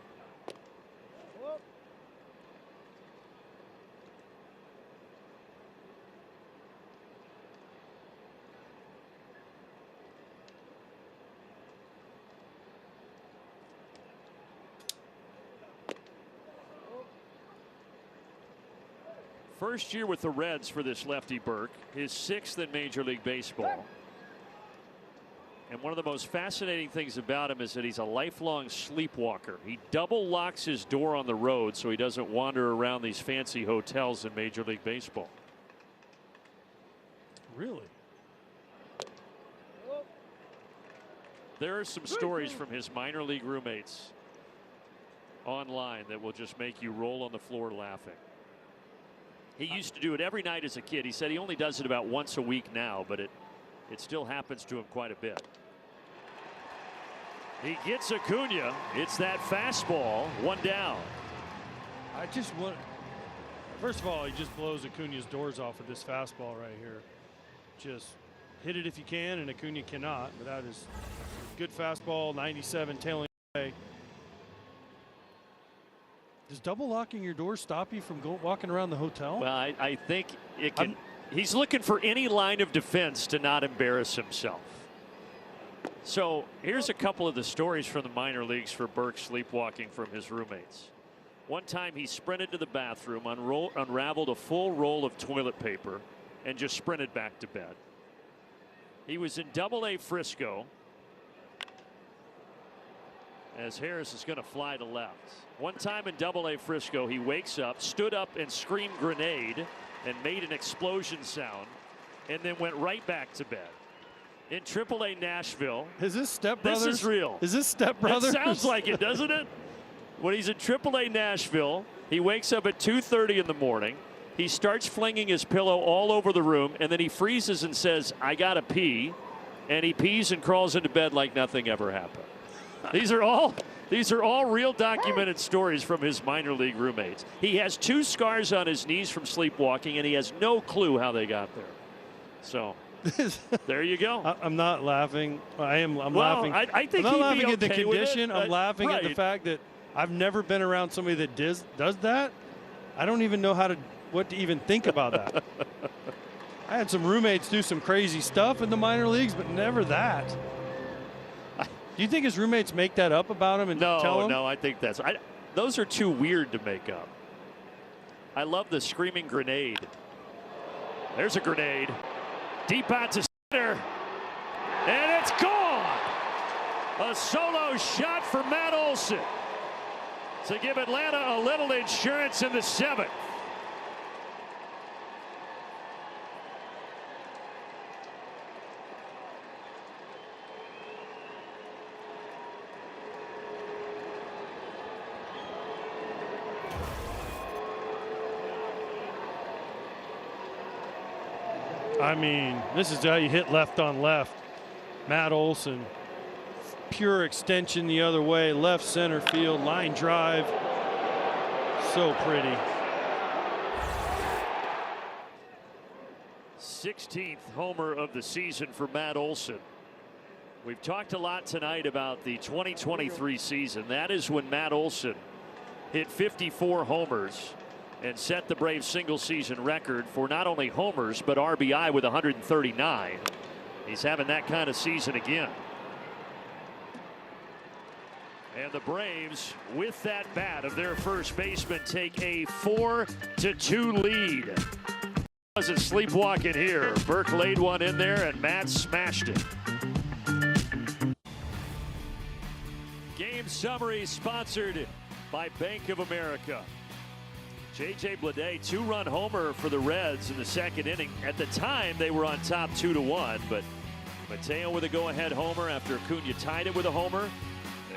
First year with the Reds for this lefty Burke, his 6th in Major League Baseball. And one of the most fascinating things about him is that he's a lifelong sleepwalker. He double locks his door on the road so he doesn't wander around these fancy hotels in Major League Baseball. Really? There are some stories from his minor league roommates online that will just make you roll on the floor laughing. He used to do it every night as a kid. He said he only does it about once a week now, but it still happens to him quite a bit. He gets Acuna. It's that fastball. 1 down. I just want. First of all, he just blows Acuna's doors off with this fastball right here. Just hit it if you can, and Acuna cannot. But that is good fastball. 97 tailing away. Does double locking your door stop you from walking around the hotel? Well, I think it can. He's looking for any line of defense to not embarrass himself. So here's a couple of the stories from the minor leagues for Burke sleepwalking from his roommates. One time he sprinted to the bathroom, unraveled a full roll of toilet paper, and just sprinted back to bed. He was in Double-A Frisco as Harris is going to fly to left. One time in Double-A Frisco, he wakes up, stood up and screamed grenade and made an explosion sound, and then went right back to bed. In AAA Nashville. Is this Step Brothers? This is real. Is this Step Brothers? It sounds like it, doesn't it? When he's in AAA Nashville, he wakes up at 2:30 in the morning. He starts flinging his pillow all over the room, and then he freezes and says, "I gotta pee," and he pees and crawls into bed like nothing ever happened. These are all real documented stories from his minor league roommates. He has 2 scars on his knees from sleepwalking, and he has no clue how they got there. So there you go. I'm not laughing. I'm well, laughing. I think I'm not laughing okay at the condition. I'm laughing right. at the fact that I've never been around somebody that does that. I don't even know what to even think about that. I had some roommates do some crazy stuff in the minor leagues, but never that. Do you think his roommates make that up about him and tell him? No, I think those are too weird to make up. I love the screaming grenade. There's a grenade. Deep out to center. And it's gone. A solo shot for Matt Olson to give Atlanta a little insurance in the 7th. I mean, this is how you hit left on left. Matt Olson, pure extension the other way, left center field, line drive. So pretty. 16th homer of the season for Matt Olson. We've talked a lot tonight about the 2023 season. That is when Matt Olson hit 54 homers and set the Braves single-season record for not only homers but RBI with 139. He's having that kind of season again. And the Braves, with that bat of their first baseman, take a 4-2 lead. Wasn't sleepwalking here. Burke laid one in there, and Matt smashed it. Game summary sponsored by Bank of America. J.J. Bleday, 2-run homer for the Reds in the second inning. At the time, they were on top 2-1, but Mateo with a go-ahead homer after Acuna tied it with a homer.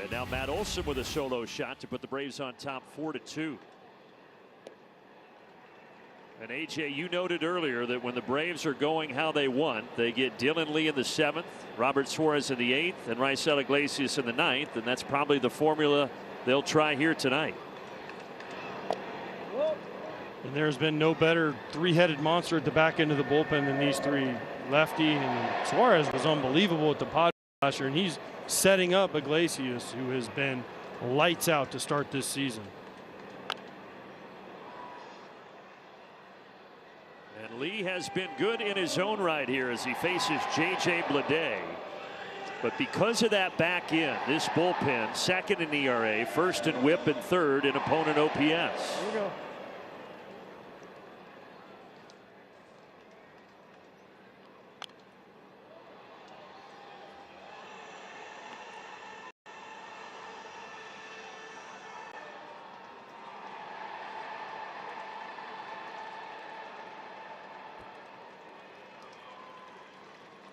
And now Matt Olson with a solo shot to put the Braves on top 4-2. And AJ, you noted earlier that when the Braves are going how they want, they get Dylan Lee in the 7th, Robert Suarez in the 8th, and Raisel Iglesias in the 9th, and that's probably the formula they'll try here tonight. And there's been no better three-headed monster at the back end of the bullpen than these three. Lefty and Suarez was unbelievable at the Padres last year, and he's setting up Iglesias, who has been lights out to start this season. And Lee has been good in his own right here as he faces J.J. Bleday. But because of that back end, this bullpen, second in ERA, first in WHIP, and third in opponent OPS. Here we go.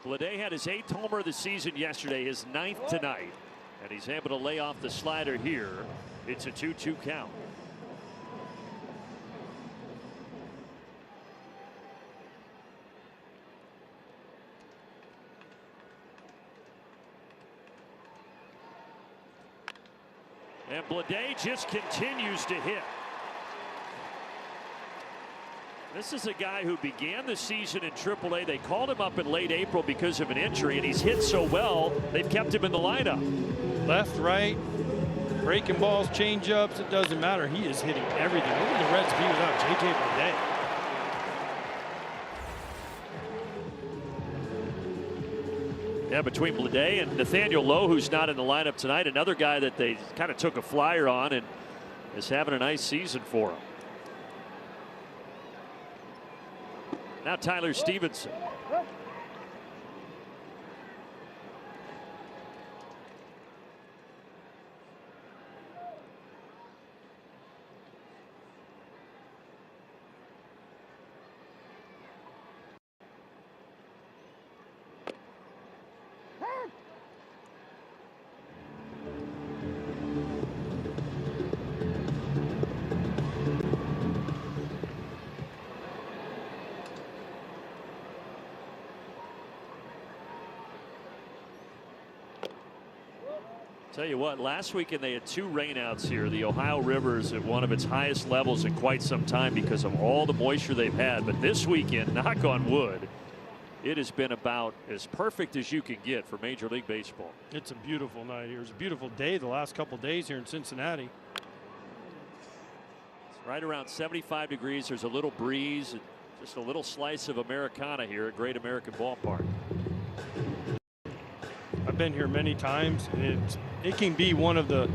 Bleday had his 8th homer of the season yesterday, his 9th tonight, and he's able to lay off the slider here. It's a 2-2 count. And Bleday just continues to hit. This is a guy who began the season in AAA. They called him up in late April because of an injury, and he's hit so well, they've kept him in the lineup. Left, right, breaking balls, change-ups, it doesn't matter. He is hitting everything. Look at the Reds be without J.J. Bleday. Yeah, between Bleday and Nathaniel Lowe, who's not in the lineup tonight, another guy that they kind of took a flyer on and is having a nice season for him. Now Tyler Stevenson. Tell you what, last weekend they had 2 rainouts here. The Ohio River is at one of its highest levels in quite some time because of all the moisture they've had. But this weekend, knock on wood, it has been about as perfect as you can get for Major League Baseball. It's a beautiful night here. It's a beautiful day the last couple days here in Cincinnati. It's right around 75 degrees. There's a little breeze, just a little slice of Americana here at Great American Ballpark. I've been here many times, and it can be one of the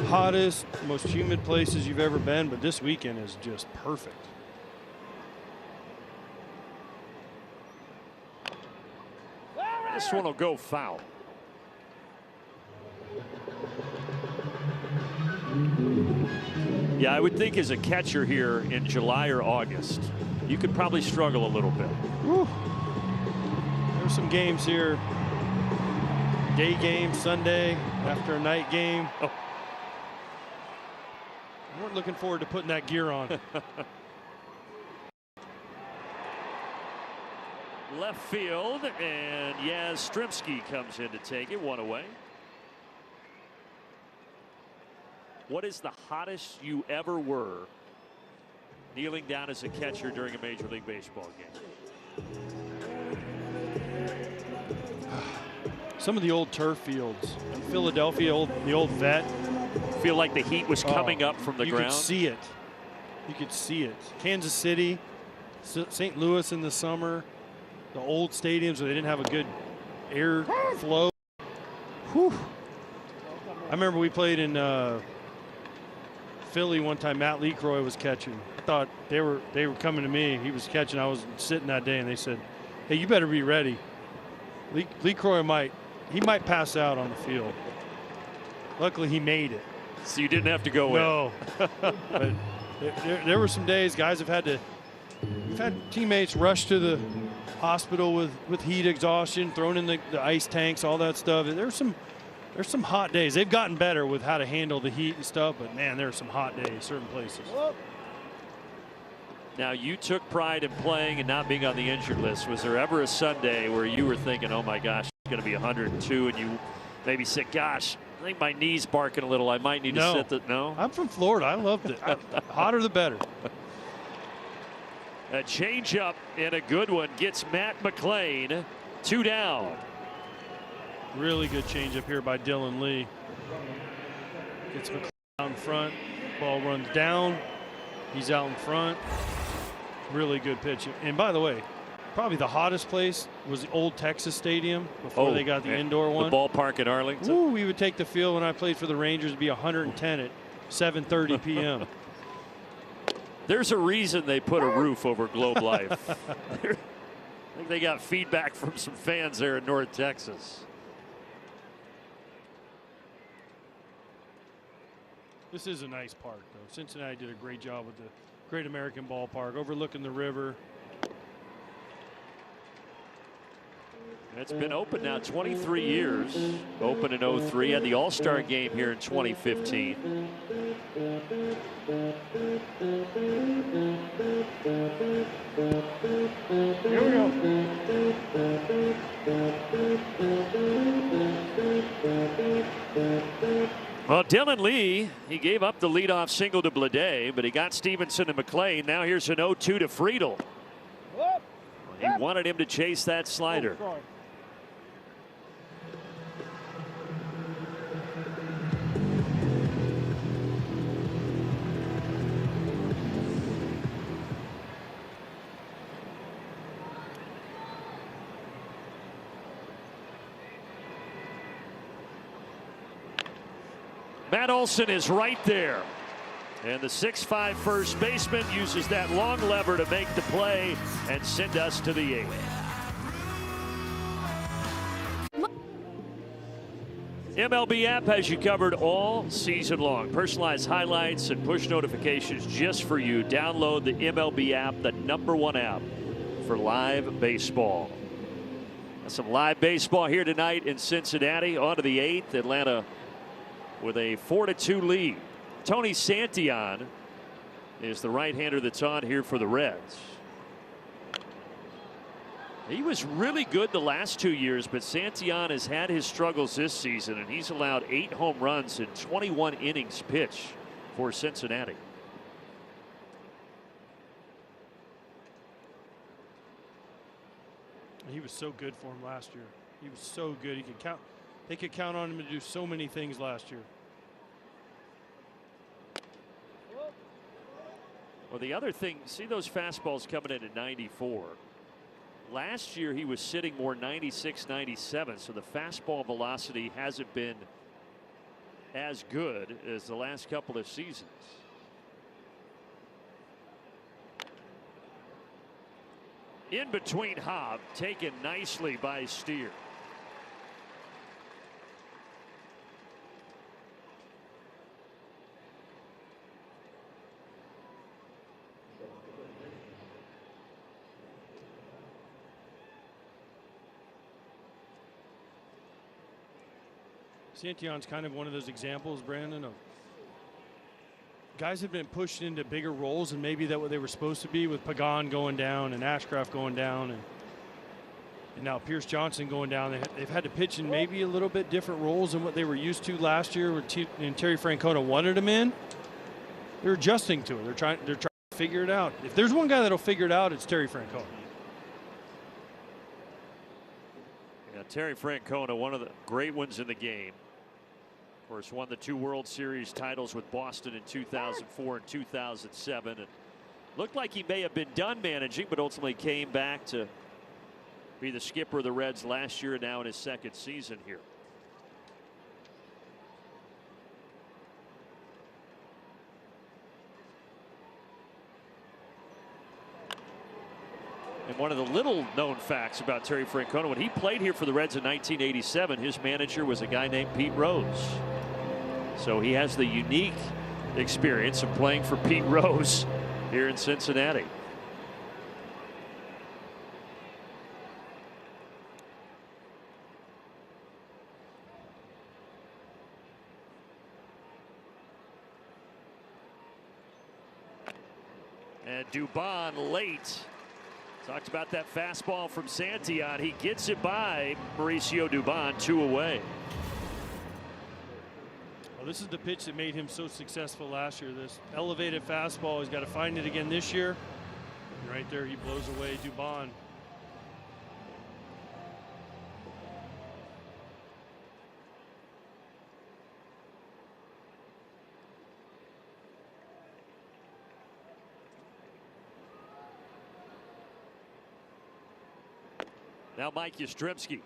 hottest, most humid places you've ever been, but this weekend is just perfect. This one will go foul. Yeah, I would think as a catcher here in July or August, you could probably struggle a little bit. Whew. There's some games here. Day game, Sunday, after a night game. Oh. We weren't looking forward to putting that gear on. Left field, and Yaz Strimsky comes in to take it, 1 away. What is the hottest you ever were kneeling down as a catcher during a Major League Baseball game? Some of the old turf fields in Philadelphia, the old vet. Feel like the heat was coming up from the ground. You could see it. You could see it. Kansas City, St. Louis in the summer, the old stadiums where they didn't have a good air flow. Whew. I remember we played in Philly one time. Matt Lecroy was catching. I thought they were coming to me. He was catching. I was sitting that day, and they said, "Hey, you better be ready. Lecroy might pass out on the field." Luckily, he made it. So you didn't have to go in. No. But there were some days guys we've had teammates rush to the hospital with heat exhaustion, thrown in the ice tanks, all that stuff. There's some hot days. They've gotten better with how to handle the heat and stuff, but man, there are some hot days certain places. Now, you took pride in playing and not being on the injured list. Was there ever a Sunday where you were thinking, oh my gosh, it's going to be 102, and you maybe said, gosh, I think my knee's barking a little. I might need to sit the. No? I'm from Florida. I loved it. Hotter the better. A changeup and a good one gets Matt McLean 2 down. Really good changeup here by Dylan Lee. Gets McLean out in front. Ball runs down. He's out in front. Really good pitch. And by the way, probably the hottest place was the old Texas Stadium before they got the indoor one. The ballpark in Arlington. Ooh, we would take the field when I played for the Rangers. It'd be 110 at 7:30 p.m. There's a reason they put a roof over Globe Life. I think they got feedback from some fans there in North Texas. This is a nice park, though. Cincinnati did a great job with the Great American Ballpark, overlooking the river. It's been open now 23 years. Open in 03. Had the All-Star game here in 2015. Here we go. Well, Dylan Lee, he gave up the leadoff single to Blade, but he got Stevenson and McLean. Now here's an 0-2 to Friedel. He wanted him to chase that slider. Matt Olson is right there. And the 6'5" first baseman uses that long lever to make the play and send us to the 8th. MLB app has you covered all season long. Personalized highlights and push notifications just for you. Download the MLB app, the #1 app for live baseball. Some live baseball here tonight in Cincinnati. On to the 8th. Atlanta with a 4-2 lead. Tony Santillan is the right-hander that's on here for the Reds. He was really good the last 2 years, but Santillan has had his struggles this season, and he's allowed 8 home runs in 21 innings pitched for Cincinnati. He was so good for him last year. He was so good. He could count. They could count on him to do so many things last year. Well, the other thing, see those fastballs coming in at 94. Last year he was sitting more 96, 97, so the fastball velocity hasn't been as good as the last couple of seasons. In between Hobb, taken nicely by Steer. Santillan's kind of one of those examples, Brandon, of guys have been pushed into bigger roles and maybe that what they were supposed to be, with Pagan going down and Ashcraft going down and now Pierce Johnson going down. They've had to pitch in maybe a little bit different roles than what they were used to last year, and Terry Francona wanted them in. They're adjusting to it. They're trying to figure it out. If there's one guy that'll figure it out, it's Terry Francona. Yeah, Terry Francona, one of the great ones in the game. Of course, won the 2 World Series titles with Boston in 2004 and 2007. And looked like he may have been done managing, but ultimately came back to be the skipper of the Reds last year and now in his 2nd season here. And one of the little known facts about Terry Francona, when he played here for the Reds in 1987, his manager was a guy named Pete Rose. So he has the unique experience of playing for Pete Rose here in Cincinnati. And Dubon late. Talked about that fastball from Santillan. He gets it by Mauricio Dubon, 2 away. Well, this is the pitch that made him so successful last year. This elevated fastball. He's got to find it again this year. And right there, he blows away Dubon. Now Mike Yastrzemski.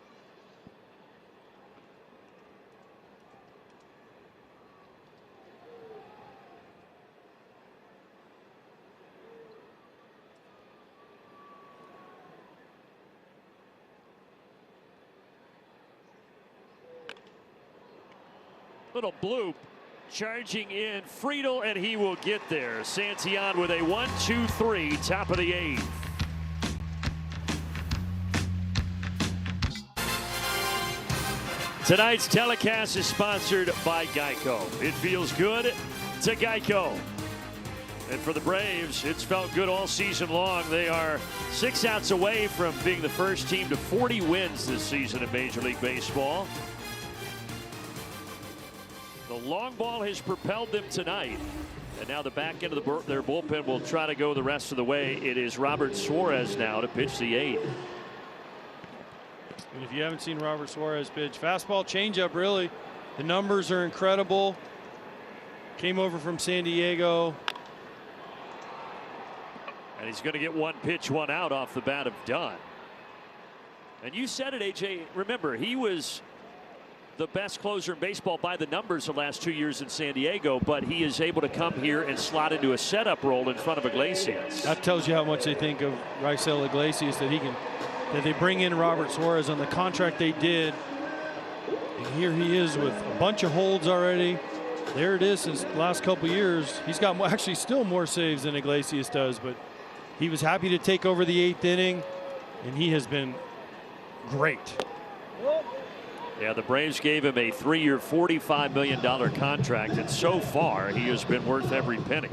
Little bloop. Charging in Friedel, and he will get there. Santillan with a 1-2-3, top of the 8th. Tonight's telecast is sponsored by Geico. It feels good to Geico. And for the Braves, it's felt good all season long. They are 6 outs away from being the first team to 40 wins this season in Major League Baseball. The long ball has propelled them tonight. And now the back end of their bullpen will try to go the rest of the way. It is Robert Suarez now to pitch the 8th. And if you haven't seen Robert Suarez pitch, fastball, changeup, really. The numbers are incredible. Came over from San Diego. And he's going to get 1 pitch, 1 out off the bat of Dunn. And you said it, AJ. Remember, he was the best closer in baseball by the numbers the last 2 years in San Diego, but he is able to come here and slot into a setup role in front of Iglesias. That tells you how much they think of Raisel Iglesias, that he can. That they bring in Robert Suarez on the contract they did. And here he is with a bunch of holds already. There it is since the last couple years. He's got actually still more saves than Iglesias does, but he was happy to take over the 8th inning, and he has been great. Yeah, the Braves gave him a 3-year, $45 million contract, and so far he has been worth every penny.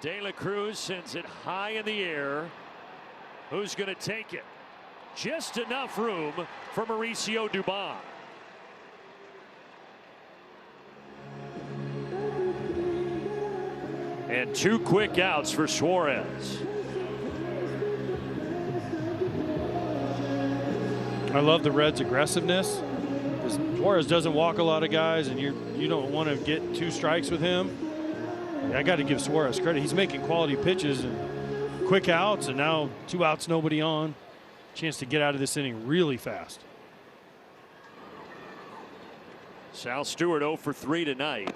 De La Cruz sends it high in the air. Who's going to take it? Just enough room for Mauricio Dubon. And 2 quick outs for Suarez. I love the Reds' aggressiveness. Suarez doesn't walk a lot of guys, and you don't want to get 2 strikes with him. I got to give Suarez credit. He's making quality pitches and quick outs, and now 2 outs, nobody on. Chance to get out of this inning really fast. Sal Stewart 0 for 3 tonight.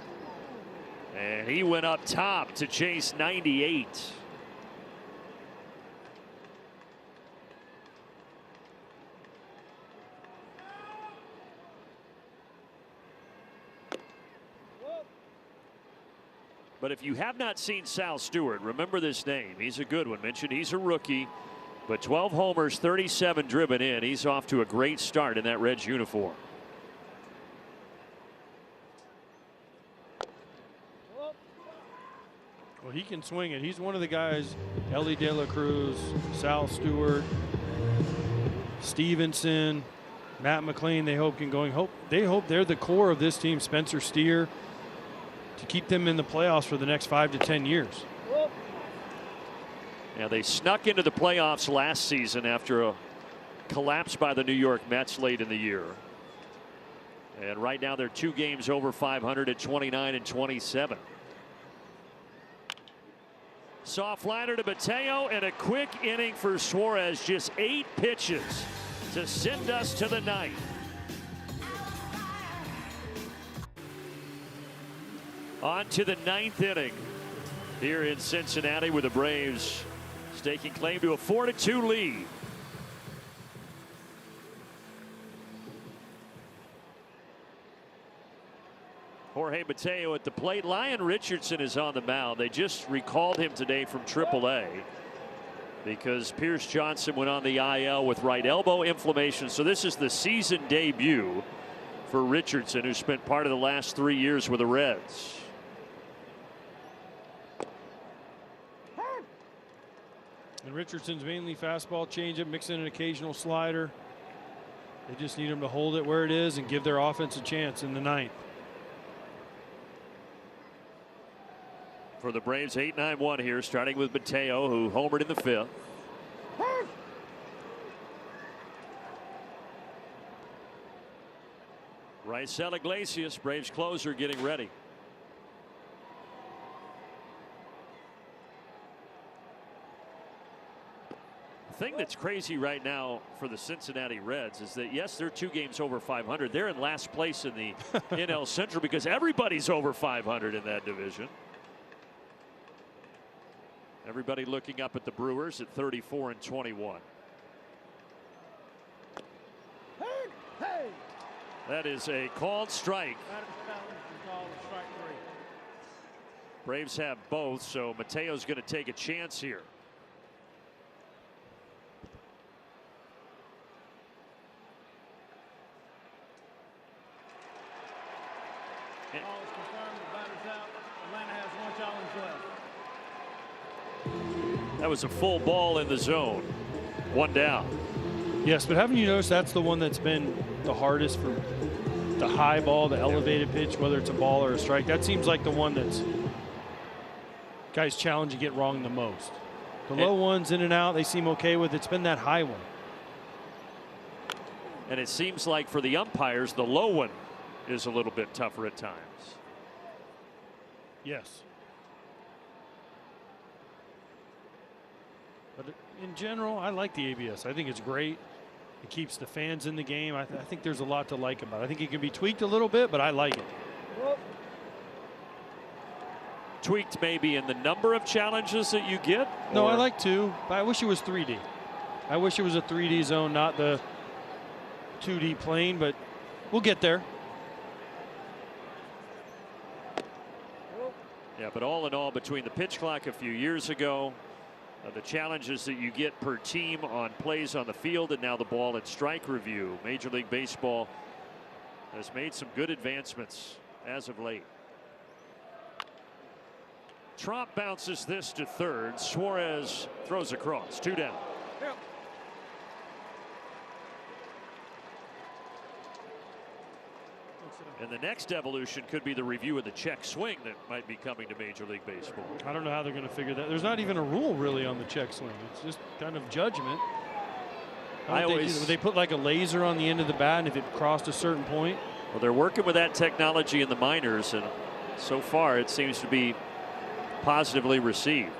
And he went up top to chase 98. But if you have not seen Sal Stewart, remember this name. He's a good one. Mentioned he's a rookie, but 12 homers, 37 driven in. He's off to a great start in that Reds uniform. Well, he can swing it. He's one of the guys, Ellie De La Cruz, Sal Stewart, Stevenson, Matt McLean, they hope can they hope they're the core of this team. Spencer Steer, to keep them in the playoffs for the next 5 to 10 years. Now, they snuck into the playoffs last season after a collapse by the New York Mets late in the year. And right now they're 2 games over 500 at 29 and 27. Soft liner to Mateo, and a quick inning for Suarez. Just 8 pitches to send us to the 9th. On to the 9th inning here in Cincinnati, with the Braves staking claim to a 4-2 lead. Jorge Mateo at the plate. Lyon Richardson is on the mound. They just recalled him today from AAA because Pierce Johnson went on the IL with right elbow inflammation. So this is the season debut for Richardson, who spent part of the last 3 years with the Reds. And Richardson's mainly fastball, changeup, mixing an occasional slider. They just need him to hold it where it is and give their offense a chance in the 9th. For the Braves, 8-9-1 here, starting with Mateo, who homered in the 5th. Raisel Iglesias, Braves closer, getting ready. The thing that's crazy right now for the Cincinnati Reds is that, yes, they're 2 games over 500. They're in last place in the NL Central because everybody's over 500 in that division. Everybody looking up at the Brewers at 34 and 21. That is a called strike. Braves have both, so Mateo's going to take a chance here. That was a full ball in the zone. 1 down. Yes, but haven't you noticed that's the one that's been the hardest for the high ball, the elevated pitch, whether it's a ball or a strike? That seems like the one that's guys challenge you get wrong the most. The low ones in and out, they seem okay with. It's been that high one. And it seems like for the umpires, the low one is a little bit tougher at times. Yes. But in general, I like the ABS. I think it's great. It keeps the fans in the game. I think there's a lot to like about it. I think it can be tweaked a little bit, but I like it. Tweaked maybe in the number of challenges that you get? No, I like 2, but I wish it was 3D. I wish it was a 3D zone, not the 2D plane, but we'll get there. Yeah, but all in all, between the pitch clock a few years ago, the challenges that you get per team on plays on the field, and now the ball and strike review, Major League Baseball has made some good advancements as of late. Tromp bounces this to third. Suarez throws across. 2 down. And the next evolution could be the review of the check swing that might be coming to Major League Baseball. I don't know how they're going to figure that. There's not even a rule really on the check swing. It's just kind of judgment. They put like a laser on the end of the bat, and if it crossed a certain point. Well, they're working with that technology in the minors, and so far it seems to be positively received.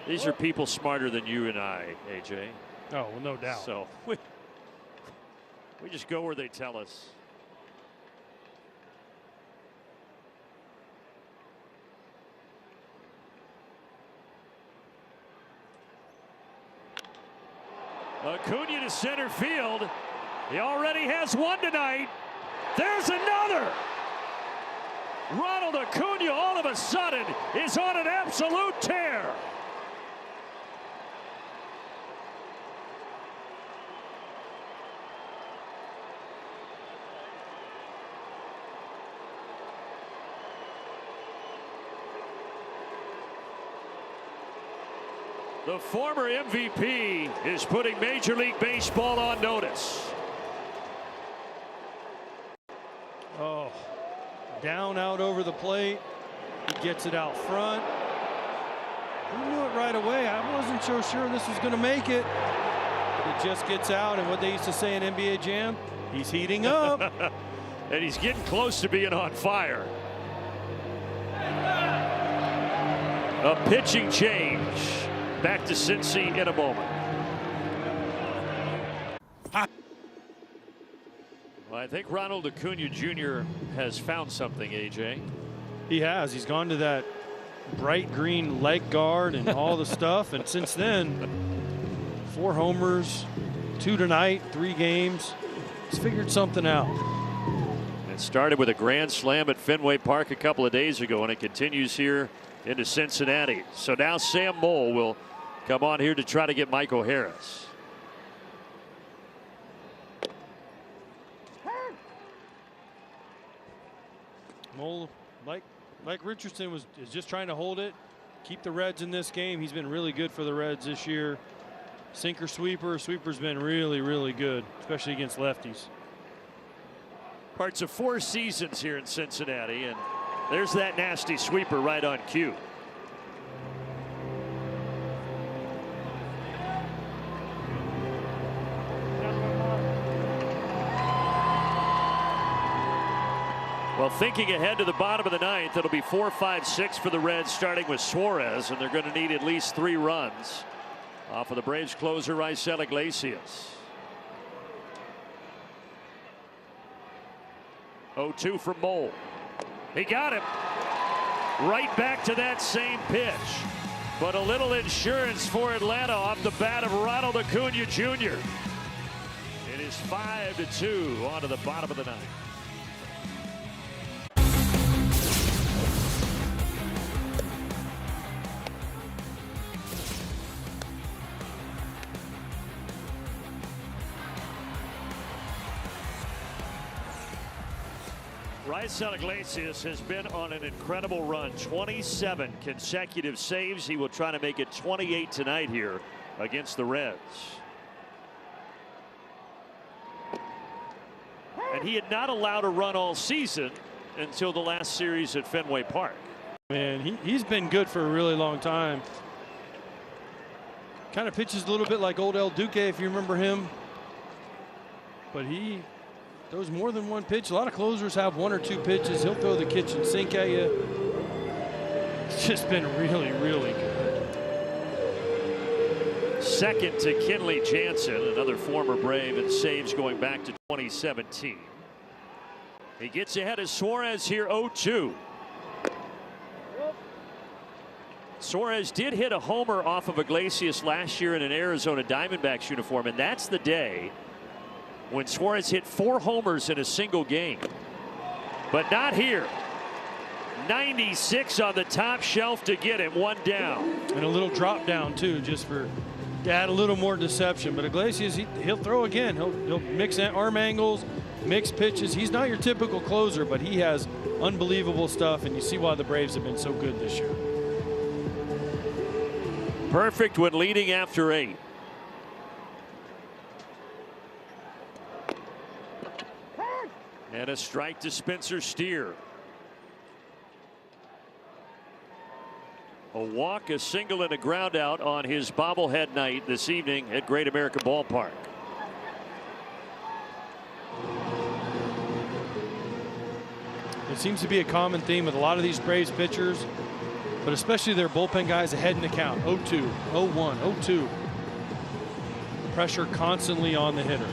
These are people smarter than you and I, AJ. Oh, well, no doubt. So we just go where they tell us. Acuna to center field. He already has 1 tonight. There's another. Ronald Acuna all of a sudden is on an absolute tear. The former MVP is putting Major League Baseball on notice. Oh, down out over the plate. He gets it out front. He knew it right away. I wasn't so sure this was going to make it. But it just gets out, and what they used to say in NBA Jam, he's heating up. And he's getting close to being on fire. A pitching change. Back to Cincy in a moment. Well, I think Ronald Acuna Jr. has found something, AJ. He has. He's gone to that bright green leg guard and all the stuff. And since then, 4 homers, 2 tonight, 3 games. He's figured something out. It started with a grand slam at Fenway Park a couple of days ago, and it continues here into Cincinnati. So now Sam Moll will come on here to try to get Michael Harris. Moll, like Richardson, is just trying to hold it, keep the Reds in this game. He's been really good for the Reds this year. Sinker sweeper. Sweeper's been really, really good, especially against lefties. Parts of 4 seasons here in Cincinnati, and there's that nasty sweeper right on cue. Well, thinking ahead to the bottom of the 9th, it'll be 4-5-6 for the Reds, starting with Suarez, and they're going to need at least 3 runs off of the Braves closer, Raisel Iglesias. 0-2 from Moll. He got him. Right back to that same pitch. But a little insurance for Atlanta off the bat of Ronald Acuna Jr. It is 5-2 on to the bottom of the 9th. Raisel Iglesias has been on an incredible run. 27 consecutive saves. He will try to make it 28 tonight here against the Reds. And he had not allowed a run all season until the last series at Fenway Park. Man, he's been good for a really long time. Kind of pitches a little bit like old El Duque, if you remember him. But he throws more than 1 pitch. A lot of closers have 1 or 2 pitches. He'll throw the kitchen sink at you. It's just been really, really good. Second to Kenley Jansen, another former Brave, and saves going back to 2017. He gets ahead of Suarez here, 0-2. Suarez did hit a homer off of Iglesias last year in an Arizona Diamondbacks uniform, and that's the day when Suarez hit 4 homers in a single game. But not here. 96 on the top shelf to get him, 1 down. And a little drop down too, just for to add a little more deception. But Iglesias, he'll throw again. He'll mix arm angles, mix pitches. He's not your typical closer, but he has unbelievable stuff, and you see why the Braves have been so good this year. Perfect when leading after 8. And a strike to Spencer Steer. A walk, a single, and a ground out on his bobblehead night this evening at Great American Ballpark. It seems to be a common theme with a lot of these Braves pitchers, but especially their bullpen guys ahead in the count. 0-2, 0-1, 0-2. Pressure constantly on the hitter.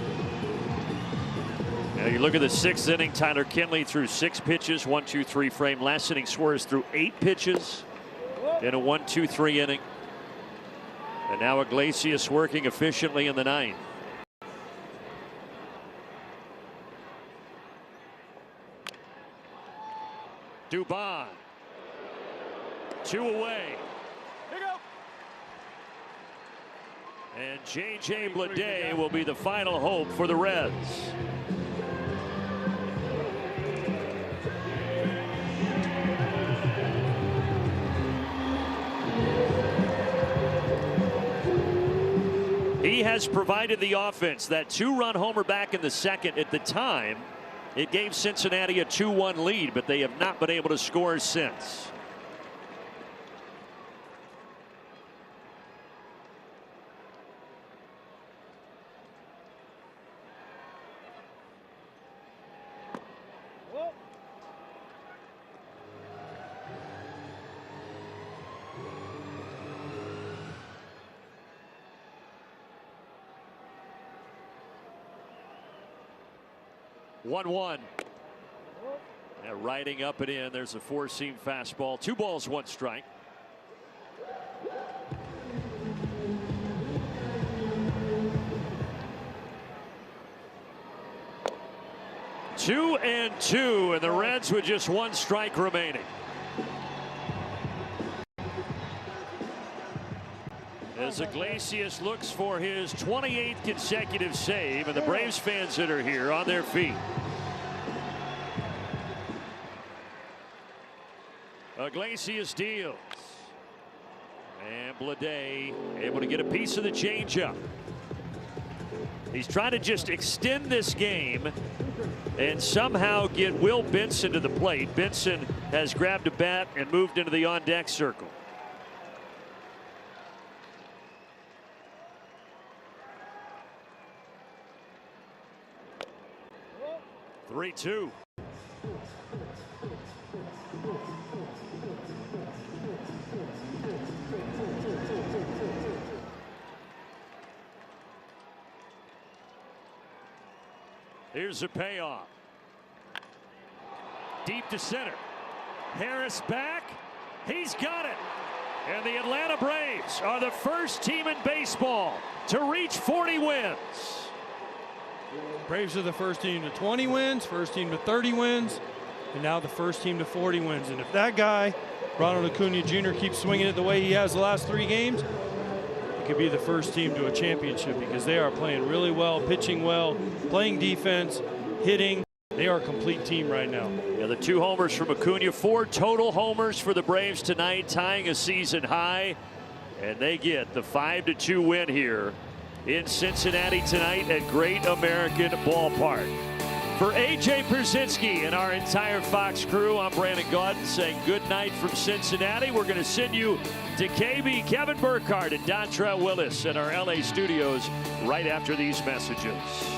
Now you look at the 6th inning. Tyler Kenley threw 6 pitches, 1-2-3 frame. Last inning, Suarez threw 8 pitches in a 1-2-3 inning. And now Iglesias working efficiently in the 9th. Dubon. 2 away. And J.J. Bleday will be the final hope for the Reds. He has provided the offense. That 2-run homer back in the 2nd. At the time, it gave Cincinnati a 2-1 lead, but they have not been able to score since. 1-1. Riding up and in. There's a four-seam fastball. 2 balls, 1 strike. Two and the Reds with just 1 strike remaining. As Iglesias looks for his 28th consecutive save, and the Braves fans that are here on their feet. Iglesias deals. And Blade able to get a piece of the changeup. He's trying to just extend this game and somehow get Will Benson to the plate. Benson has grabbed a bat and moved into the on-deck circle. 3-2. Here's a payoff. Deep to center. Harris back. He's got it. And the Atlanta Braves are the first team in baseball to reach 40 wins. Braves are the first team to 20 wins, first team to 30 wins, and now the first team to 40 wins. And if that guy, Ronald Acuna Jr., keeps swinging it the way he has the last 3 games, he could be the first team to a championship, because they are playing really well, pitching well, playing defense, hitting. They are a complete team right now. Yeah, the 2 homers from Acuna, 4 total homers for the Braves tonight, tying a season high, and they get the 5-2 win here in Cincinnati tonight at Great American Ballpark. For A.J. Pierzynski and our entire Fox crew, I'm Brandon Gaudin saying good night from Cincinnati. We're going to send you to KB, Kevin Burkhardt, and Dontrell Willis at our LA studios right after these messages.